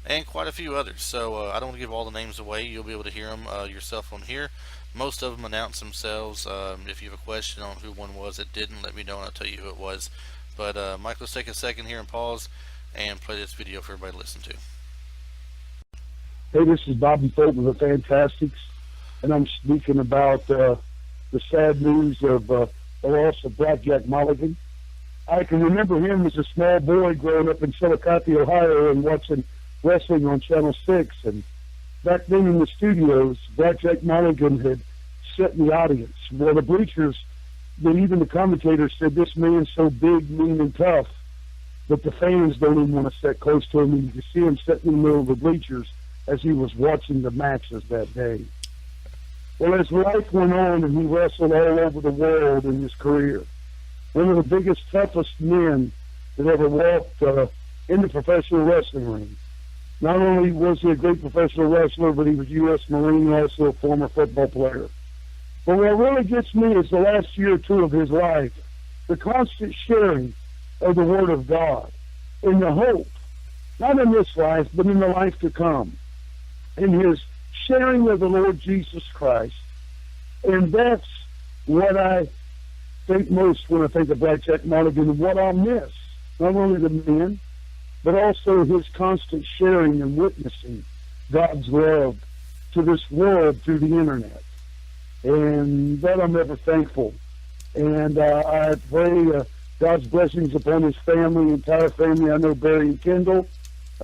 and quite a few others. So I don't want to give all the names away. You'll be able to hear them yourself on here. Most of them announce themselves. If you have a question on who one was that didn't, let me know and I'll tell you who it was. But Mike, let's take a second here and pause and play this video for everybody to listen to. Hey, this is Bobby Fulton of the Fantastics, and I'm speaking about the sad news of the loss of Blackjack Mulligan. I can remember him as a small boy growing up in Chillicothe, Ohio, and watching wrestling on Channel 6. And back then in the studios, Blackjack Mulligan had sat in the audience. Well, the bleachers, even the commentators said, this man's so big, mean, and tough that the fans don't even want to sit close to him. And you could see him sitting in the middle of the bleachers as he was watching the matches that day. Well, as life went on and he wrestled all over the world in his career, one of the biggest, toughest men that ever walked in the professional wrestling ring. Not only was he a great professional wrestler, but he was U.S. Marine, also a former football player. But what really gets me is the last year or two of his life, the constant sharing of the Word of God, in the hope, not in this life, but in the life to come, in his sharing of the Lord Jesus Christ. And that's what I think most when I think of Blackjack Mulligan, and what I'll miss, not only the men, but also his constant sharing and witnessing God's love to this world through the internet. And that I'm ever thankful. And I pray God's blessings upon his family, entire family. I know Barry and Kendall,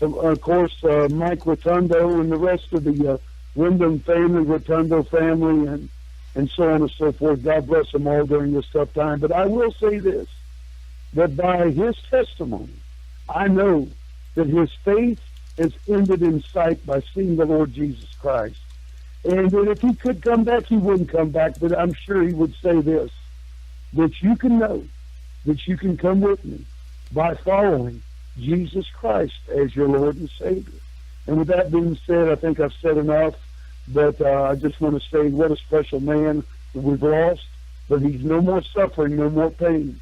of course, Mike Rotundo, and the rest of the Windham family, Rotundo family, and so on and so forth. God bless them all during this tough time. But I will say this, that by his testimony, I know that his faith has ended in sight by seeing the Lord Jesus Christ. And that if he could come back, he wouldn't come back, but I'm sure he would say this, that you can know that you can come with me by following Jesus Christ as your Lord and Savior. And with that being said, I think I've said enough, but I just want to say what a special man that we've lost, but he's no more suffering, no more pain.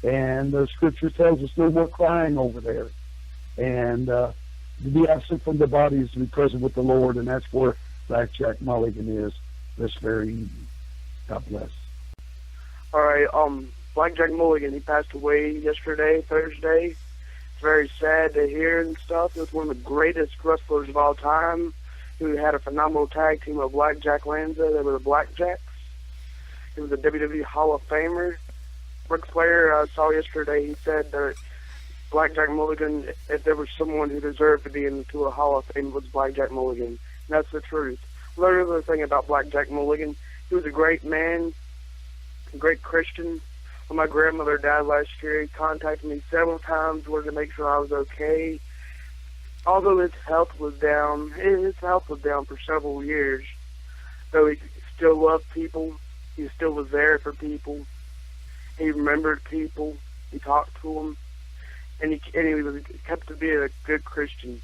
And the scripture tells us no more crying over there. And to be absent from the body is to be present with the Lord, and that's where Blackjack Mulligan is this very evening. God bless. All right, Blackjack Mulligan, he passed away yesterday, Thursday. It's very sad to hear and stuff. He was one of the greatest wrestlers of all time. He had a phenomenal tag team of Blackjack Lanza. They were the Blackjacks. He was a WWE Hall of Famer. Ric Flair, I saw yesterday, he said that Blackjack Mulligan, if there was someone who deserved to be into a Hall of Fame, it was Blackjack Mulligan. And that's the truth. Another thing about Blackjack Mulligan, he was a great man, a great Christian. When my grandmother died last year, he contacted me several times, wanted to make sure I was okay. Although his health was down for several years, though he still loved people, he still was there for people. He remembered people, he talked to them, and he kept to be a good Christian.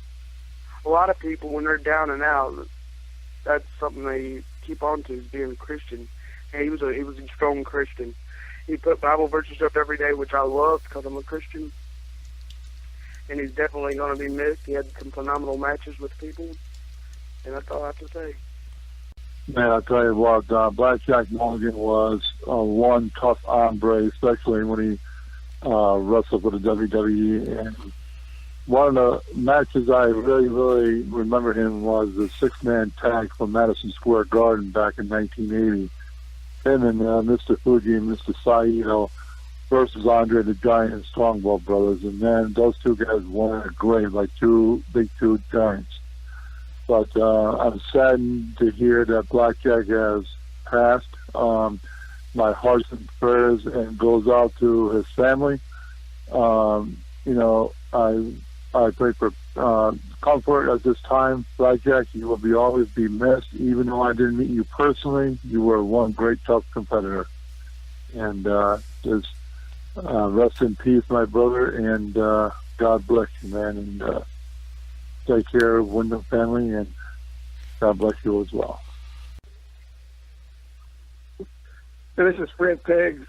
A lot of people, when they're down and out, that's something they keep on to, is being a Christian. And he was a strong Christian. He put Bible verses up every day, which I love because I'm a Christian. And he's definitely going to be missed. He had some phenomenal matches with people. And that's all I have to say. Man, I tell you what, Blackjack Mulligan was one tough hombre, especially when he wrestled for the WWE. And one of the matches I really remember him was the six-man tag from Madison Square Garden back in 1980. Him and Mr. Fuji and Mr. Saito versus Andre the Giant and Strongbow Brothers. And man, those two guys won a grave like two giants. But I'm saddened to hear that Blackjack has passed. My heart's in prayers and goes out to his family. I pray for comfort at this time. Blackjack, you will always be missed. Even though I didn't meet you personally, you were one great, tough competitor. And just Rest in peace, my brother, and God bless you, man, and take care of Windham family, and God bless you as well. This is Fred Peggs.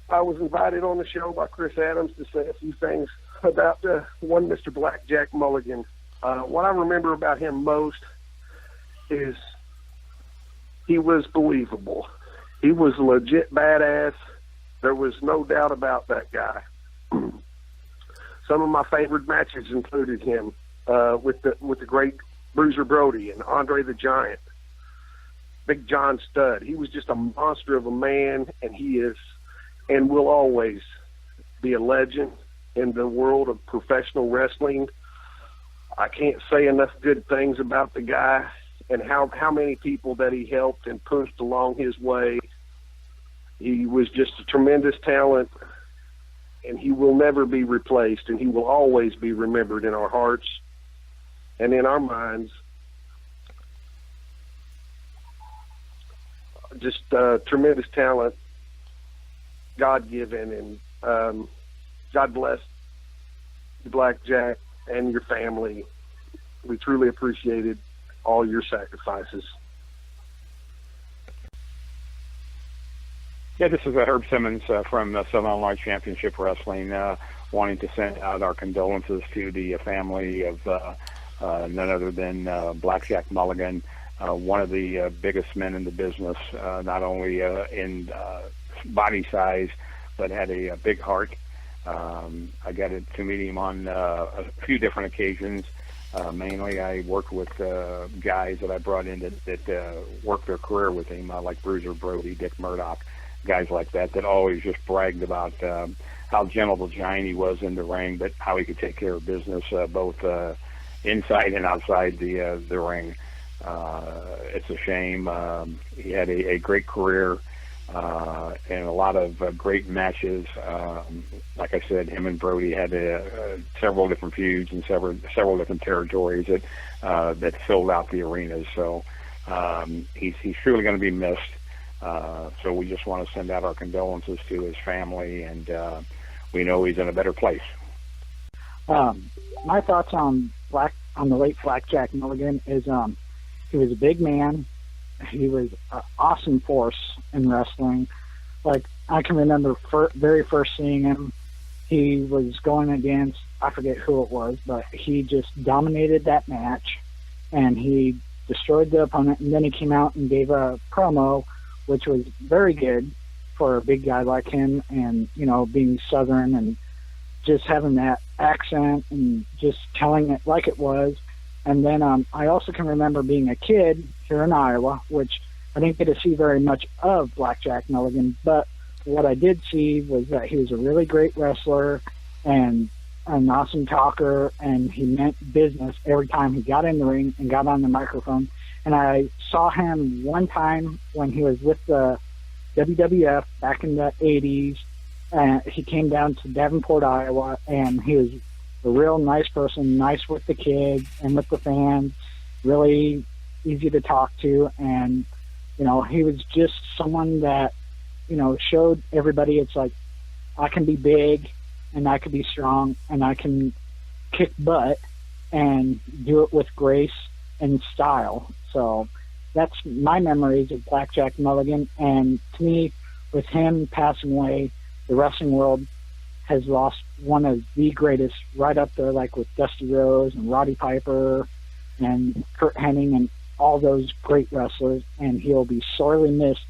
I was invited on the show by Chris Adams to say a few things about one Mr. Blackjack Mulligan. What I remember about him most is he was believable. He was legit badass. There was no doubt about that guy. Some of my favorite matches included him with the great Bruiser Brody and Andre the Giant, Big John Studd. He was just a monster of a man, and he is and will always be a legend in the world of professional wrestling. I can't say enough good things about the guy and how many people that he helped and pushed along his way. He was just a tremendous talent, and he will never be replaced, and he will always be remembered in our hearts and in our minds. Just tremendous talent, God-given, and God bless you, Blackjack, and your family. We truly appreciated all your sacrifices. Yeah, this is Herb Simmons from Southern Illinois Championship Wrestling, wanting to send out our condolences to the family of none other than Blackjack Mulligan, one of the biggest men in the business, not only in body size, but had a big heart. I got to meet him on a few different occasions. Mainly, I worked with guys that I brought in that worked their career with him, like Bruiser Brody, Dick Murdoch, guys like that always just bragged about how gentle the giant he was in the ring, but how he could take care of business both inside and outside the ring. It's a shame. He had a great career and a lot of great matches. Like I said, him and Brody had several different feuds and several different territories that filled out the arenas. So he's truly going to be missed. So we just want to send out our condolences to his family, and we know he's in a better place. My thoughts on the late Blackjack Mulligan is he was a big man. He was an awesome force in wrestling. Like, I can remember very first seeing him, he was going against, I forget who it was, but he just dominated that match, and he destroyed the opponent, and then he came out and gave a promo, which was very good for a big guy like him, and, you know, being Southern and just having that accent and just telling it like it was. And then I also can remember being a kid here in Iowa, which I didn't get to see very much of Blackjack Mulligan, but what I did see was that he was a really great wrestler and an awesome talker, and he meant business every time he got in the ring and got on the microphone. And I saw him one time when he was with the WWF back in the 80s, and he came down to Davenport, Iowa, and he was a real nice person, nice with the kids and with the fans, really easy to talk to. And, you know, he was just someone that, you know, showed everybody it's like, I can be big and I can be strong and I can kick butt and do it with grace and style. So that's my memories of Blackjack Mulligan. And to me, with him passing away, the wrestling world has lost one of the greatest, right up there, like with Dusty Rhodes and Roddy Piper and Kurt Hennig and all those great wrestlers, and he'll be sorely missed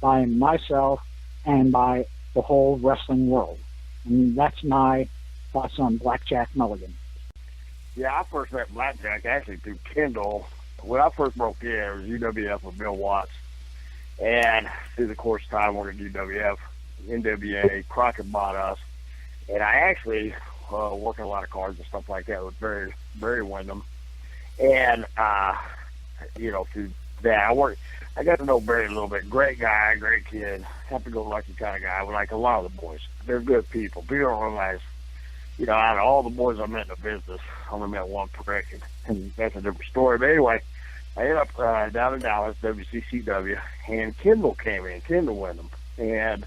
by myself and by the whole wrestling world. And that's my thoughts on Blackjack Mulligan. Yeah, I first met Blackjack actually through Kendall. When I first broke in, it was UWF with Bill Watts. And through the course of time, working at UWF, NWA, Crockett bought us. And I actually worked a lot of cards and stuff like that with Barry Windham. And, you know, through that, I got to know Barry a little bit. Great guy, great kid, happy-go-lucky kind of guy. Like a lot of the boys, they're good people. People don't realize, you know, out of all the boys I met in the business, I only met one prick, and that's a different story. But anyway, I ended up down in Dallas, WCCW, and Kendall came in, Kendall Windham. And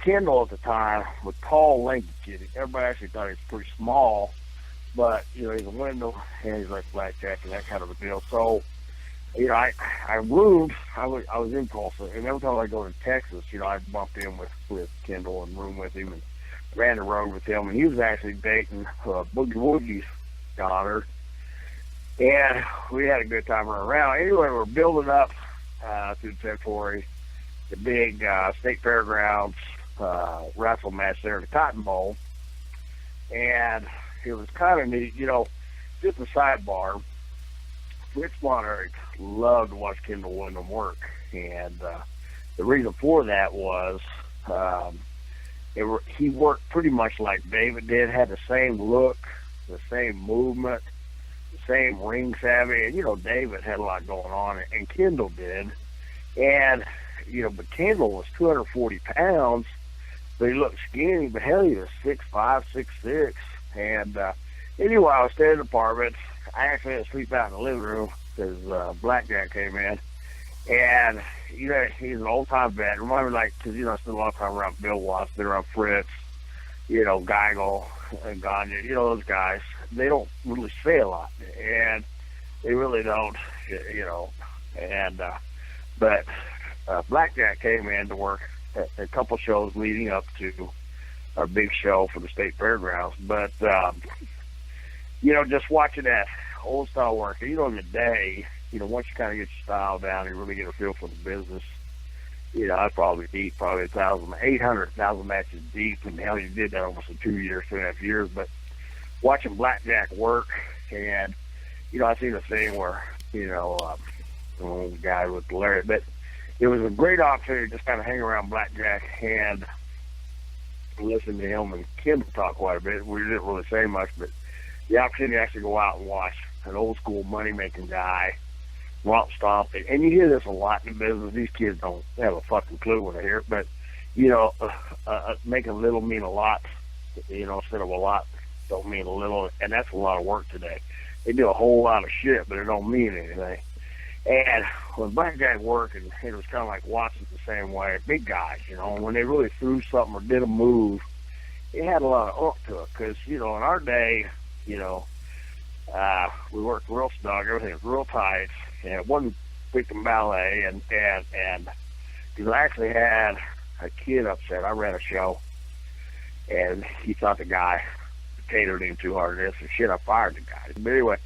Kendall at the time was tall, lanky kid. Everybody actually thought he was pretty small, but he's a Windham and he's like Blackjack and that kind of a deal. So, I roomed. I was in Tulsa, and every time I go to Texas, I'd bump in with Kendall and room with him and ran the road with him. And he was actually dating Boogie Woogie's daughter, and we had a good time running around. Anyway, we're building up through February, the big state fairgrounds raffle match there at the Cotton Bowl, and it was kind of neat. Just a sidebar. Rich Monarch loved to watch Kendall Windham work, and the reason for that was he worked pretty much like David did, had the same look, the same movement, the same ring savvy, and David had a lot going on, and Kendall did, and but Kendall was 240 pounds, but he looked skinny, but hell, he was 6'5", 6'6", and anyway, I was staying in the apartment. I actually had to sleep out in the living room because Blackjack came in. And, he's an old-time vet. Remember, because, I spent a lot of time around Bill Watts, been around Fritz, Geigel and Gagne, those guys. They don't really say a lot. And they really don't, And, but Blackjack came in to work at a couple shows leading up to our big show for the state fairgrounds. But, just watching that old style work, in the day, once you kind of get your style down and really get a feel for the business, I'd probably beat 800,000 matches deep, and hell, you did that almost in 2.5 years. But watching Blackjack work, and I seen a thing where the guy with the lariat, but it was a great opportunity to just kind of hang around Blackjack and listen to him and Kendall talk quite a bit. We didn't really say much, but the opportunity to actually go out and watch an old school money making guy romp stomp. And you hear this a lot in the business. These kids don't have a fucking clue when they hear it, but making little mean a lot, instead of a lot don't mean a little, and that's a lot of work today. They do a whole lot of shit, but it don't mean anything. And when Blackjack worked, and it was kind of like watching the same way, big guys, when they really threw something or did a move, it had a lot of oomph to it. Because, in our day, we worked real snug, everything was real tight, and it wasn't freaking ballet, and because I actually had a kid upset. I ran a show, and he thought the guy catered him too hard at this, and shit, I fired the guy. But anyway,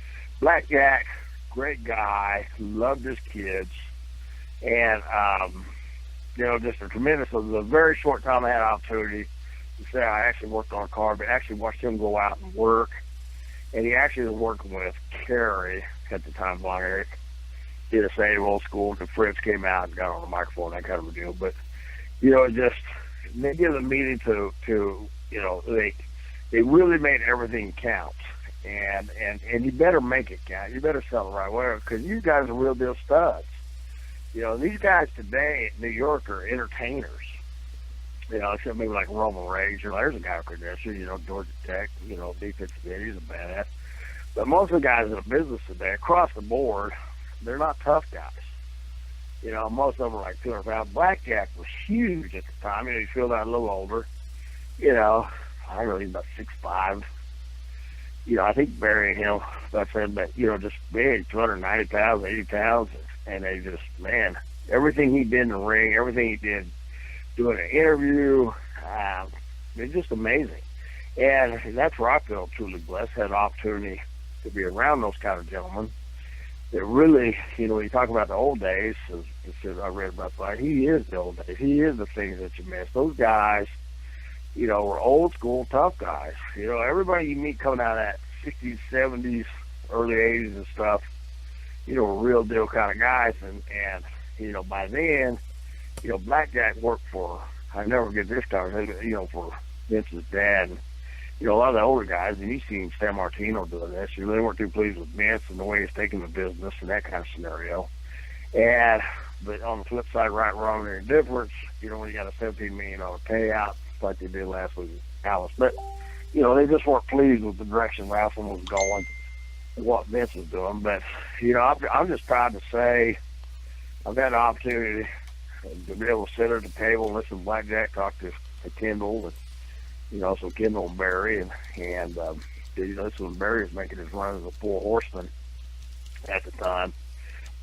Blackjack, great guy, loved his kids, and just a tremendous. It was a very short time I had opportunity to say I actually worked on a car, but actually watched him go out and work. And he actually was working with Kerry at the time, Long Eric. Did a same old school, and Fritz came out and got on the microphone, that kind of a deal. But, they give the meeting to they really made everything count. And you better make it count. You better sell it right way, because you guys are real deal studs. These guys today at New York are entertainers. Except maybe like Roman Reigns, there's a guy with credentials, Georgia Tech, defensive end, he's a badass. But most of the guys in the business today, across the board, they're not tough guys. Most of them are like 200 pounds. Blackjack was huge at the time. You feel that a little older. I don't know, he's about 6'5". I think burying him, that's it, but, just big, 290 pounds, 80 pounds, and they just, man, everything he did in the ring, everything he did doing an interview, it's just amazing. And that's where I feel truly blessed, had an opportunity to be around those kind of gentlemen that really, when you talk about the old days, as I read about that, he is the old days. He is the things that you miss. Those guys, were old school tough guys. Everybody you meet coming out of that 60s, 70s, early 80s and stuff, were real deal kind of guys. And by then, Blackjack worked for, I never get this conversation, for Vince's dad. And, a lot of the older guys, and you've seen San Martino doing this, they weren't too pleased with Vince and the way he's taking the business and that kind of scenario. But on the flip side, right, wrong, and indifference, when you got a $17 million payout, like they did last week with Alice. But, they just weren't pleased with the direction wrestling was going and what Vince was doing. But, I'm just proud to say I've had an opportunity And to be able to sit at the table and listen to Blackjack talk to Kendall, and so Kendall and Barry, and this when Barry was making his run as a 4 horseman at the time.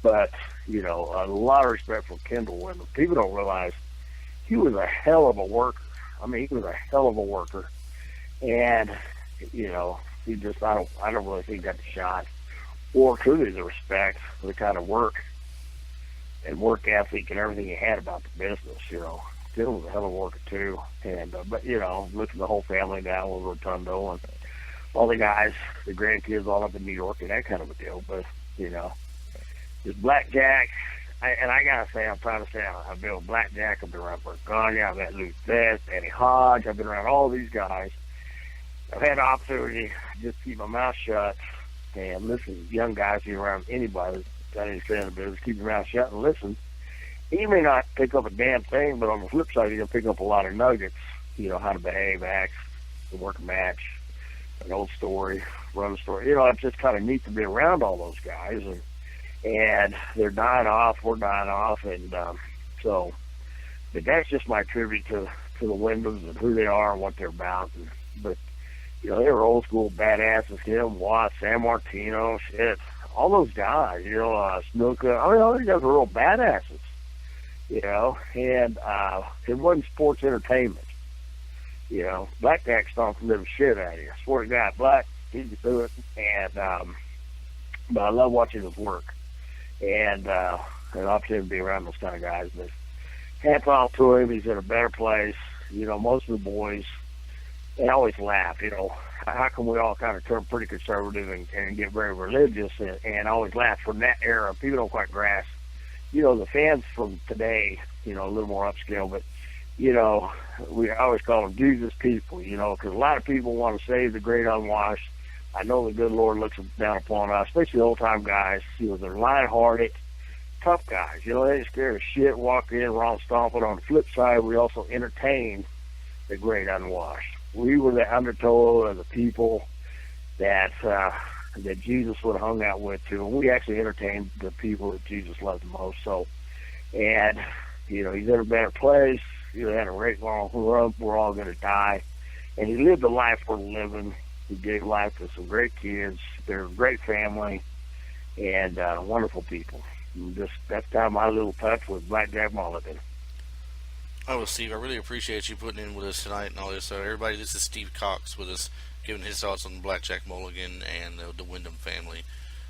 But a lot of respect for Kendall Windham. People don't realize he was a hell of a worker. I mean, he was a hell of a worker, and he just I don't really think he got the shot or truly the respect for the kind of work and work ethic and everything he had about the business. Kendall was a hell of a worker too, and but looking at the whole family down with Rotundo and all the guys, the grandkids all up in New York and that kind of a deal. But this Blackjack, I gotta say, I'm proud to say I've been with Blackjack. I've been around Bergania. I've met Luke Best, Eddie Hodge. I've been around all these guys. I've had the opportunity to just keep my mouth shut and listen to young guys being around anybody that's got any saying in the business. Keep your mouth shut and listen. You may not pick up a damn thing, but on the flip side, you're going to pick up a lot of nuggets. How to behave, act, to work a match, an old story, run a story. It's just kind of neat to be around all those guys. And they're dying off, we're dying off. And but that's just my tribute to the Windhams and who they are and what they're about. But they were old school badasses. Him, Watts, San Martino, shit. All those guys, Snuka. I mean, all these guys were real badasses. And it wasn't sports entertainment. Blackjack stomped the living shit out of you. I swear to God, Black, he could do it. And but I love watching his work. And an opportunity to be around those kind of guys. But hats off to him. He's in a better place. Most of the boys, they always laugh. How come we all kind of turn pretty conservative and get very religious and always laugh from that era? People don't quite grasp. The fans from today, a little more upscale, but, we always call them Jesus people, because a lot of people want to save the great unwashed. I know the good Lord looks down upon us, especially the old-time guys. They're light-hearted, tough guys. They ain't scared of shit, walk in, wrong stomping. On the flip side, we also entertain the great unwashed. We were the undertow of the people that Jesus would have hung out with too. And we actually entertained the people that Jesus loved the most. So, and he's in a better place. He had a great long run. We're all going to die, and he lived the life worth living. He gave life to some great kids. They're a great family and wonderful people. And that's kind of my little touch with Blackjack Mulligan. Oh, Steve, I really appreciate you putting in with us tonight and all this. Everybody, this is Steve Cox with us, giving his thoughts on Blackjack Mulligan and the Windham family.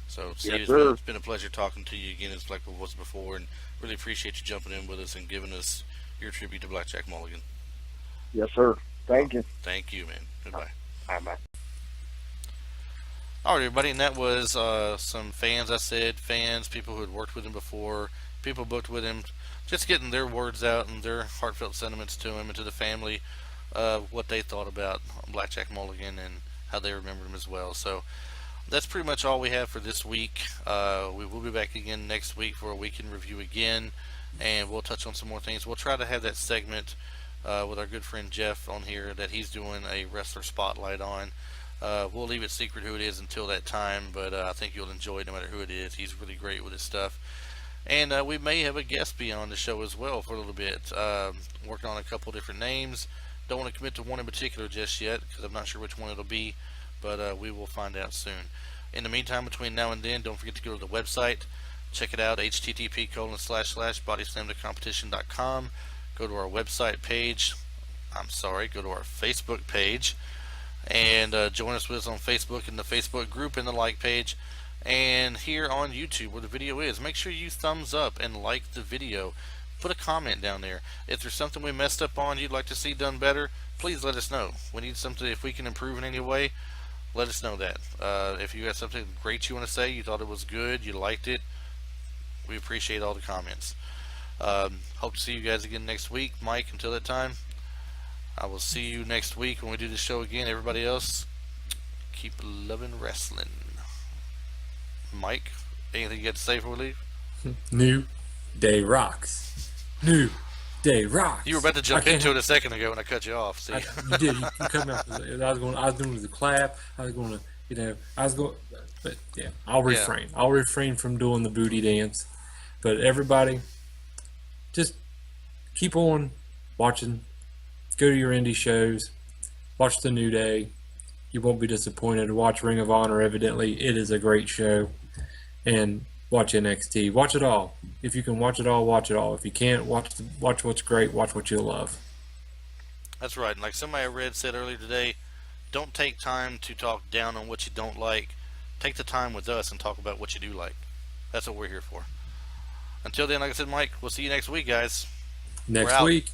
So, Steve, yes, it's been a pleasure talking to you again. It's like it was before, and really appreciate you jumping in with us and giving us your tribute to Blackjack Mulligan. Yes, sir. Thank you. Thank you, man. Goodbye. Bye-bye. All right, everybody, and that was some fans, people who had worked with him before, people booked with him, just getting their words out and their heartfelt sentiments to him and to the family, what they thought about Blackjack Mulligan and how they remembered him as well. So that's pretty much all we have for this week. We will be back again next week for a weekend review again, and we'll touch on some more things. We'll try to have that segment with our good friend Jeff on here that he's doing a wrestler spotlight on. We'll leave it secret who it is until that time, but I think you'll enjoy it no matter who it is. He's really great with his stuff. And we may have a guest be on the show as well for a little bit. Working on a couple different names. Don't want to commit to one in particular just yet because I'm not sure which one it'll be, but we will find out soon. In the meantime, between now and then, don't forget to go to the website. Check it out, http://bodyslamthecompetition.com. Go to our website page. Go to our Facebook page. And join us with us on Facebook in the Facebook group and the like page. And here on YouTube where the video is, make sure you thumbs up and like the video. Put a comment down there. If there's something we messed up on you'd like to see done better, please let us know. We need something, if we can improve in any way, let us know that. If you got something great you want to say, you thought it was good, you liked it, we appreciate all the comments. Hope to see you guys again next week. Mike, until that time, I will see you next week when we do the show again. Everybody else, keep loving wrestling. Mike, anything you got to say before we leave? New Day rocks. New Day rocks. You were about to jump into it a second ago when I cut you off. See? You did. You cut me off. I was doing the clap. I was going to, but yeah, I'll refrain. I'll refrain from doing the booty dance. But everybody, just keep on watching. Go to your indie shows. Watch the New Day. You won't be disappointed. Watch Ring of Honor. Evidently, it is a great show. And watch NXT. Watch it all. If you can watch it all, watch it all. If you can't, watch what's great. Watch what you love. That's right. And like somebody I read said earlier today, don't take time to talk down on what you don't like. Take the time with us and talk about what you do like. That's what we're here for. Until then, like I said, Mike, we'll see you next week, guys. Next week.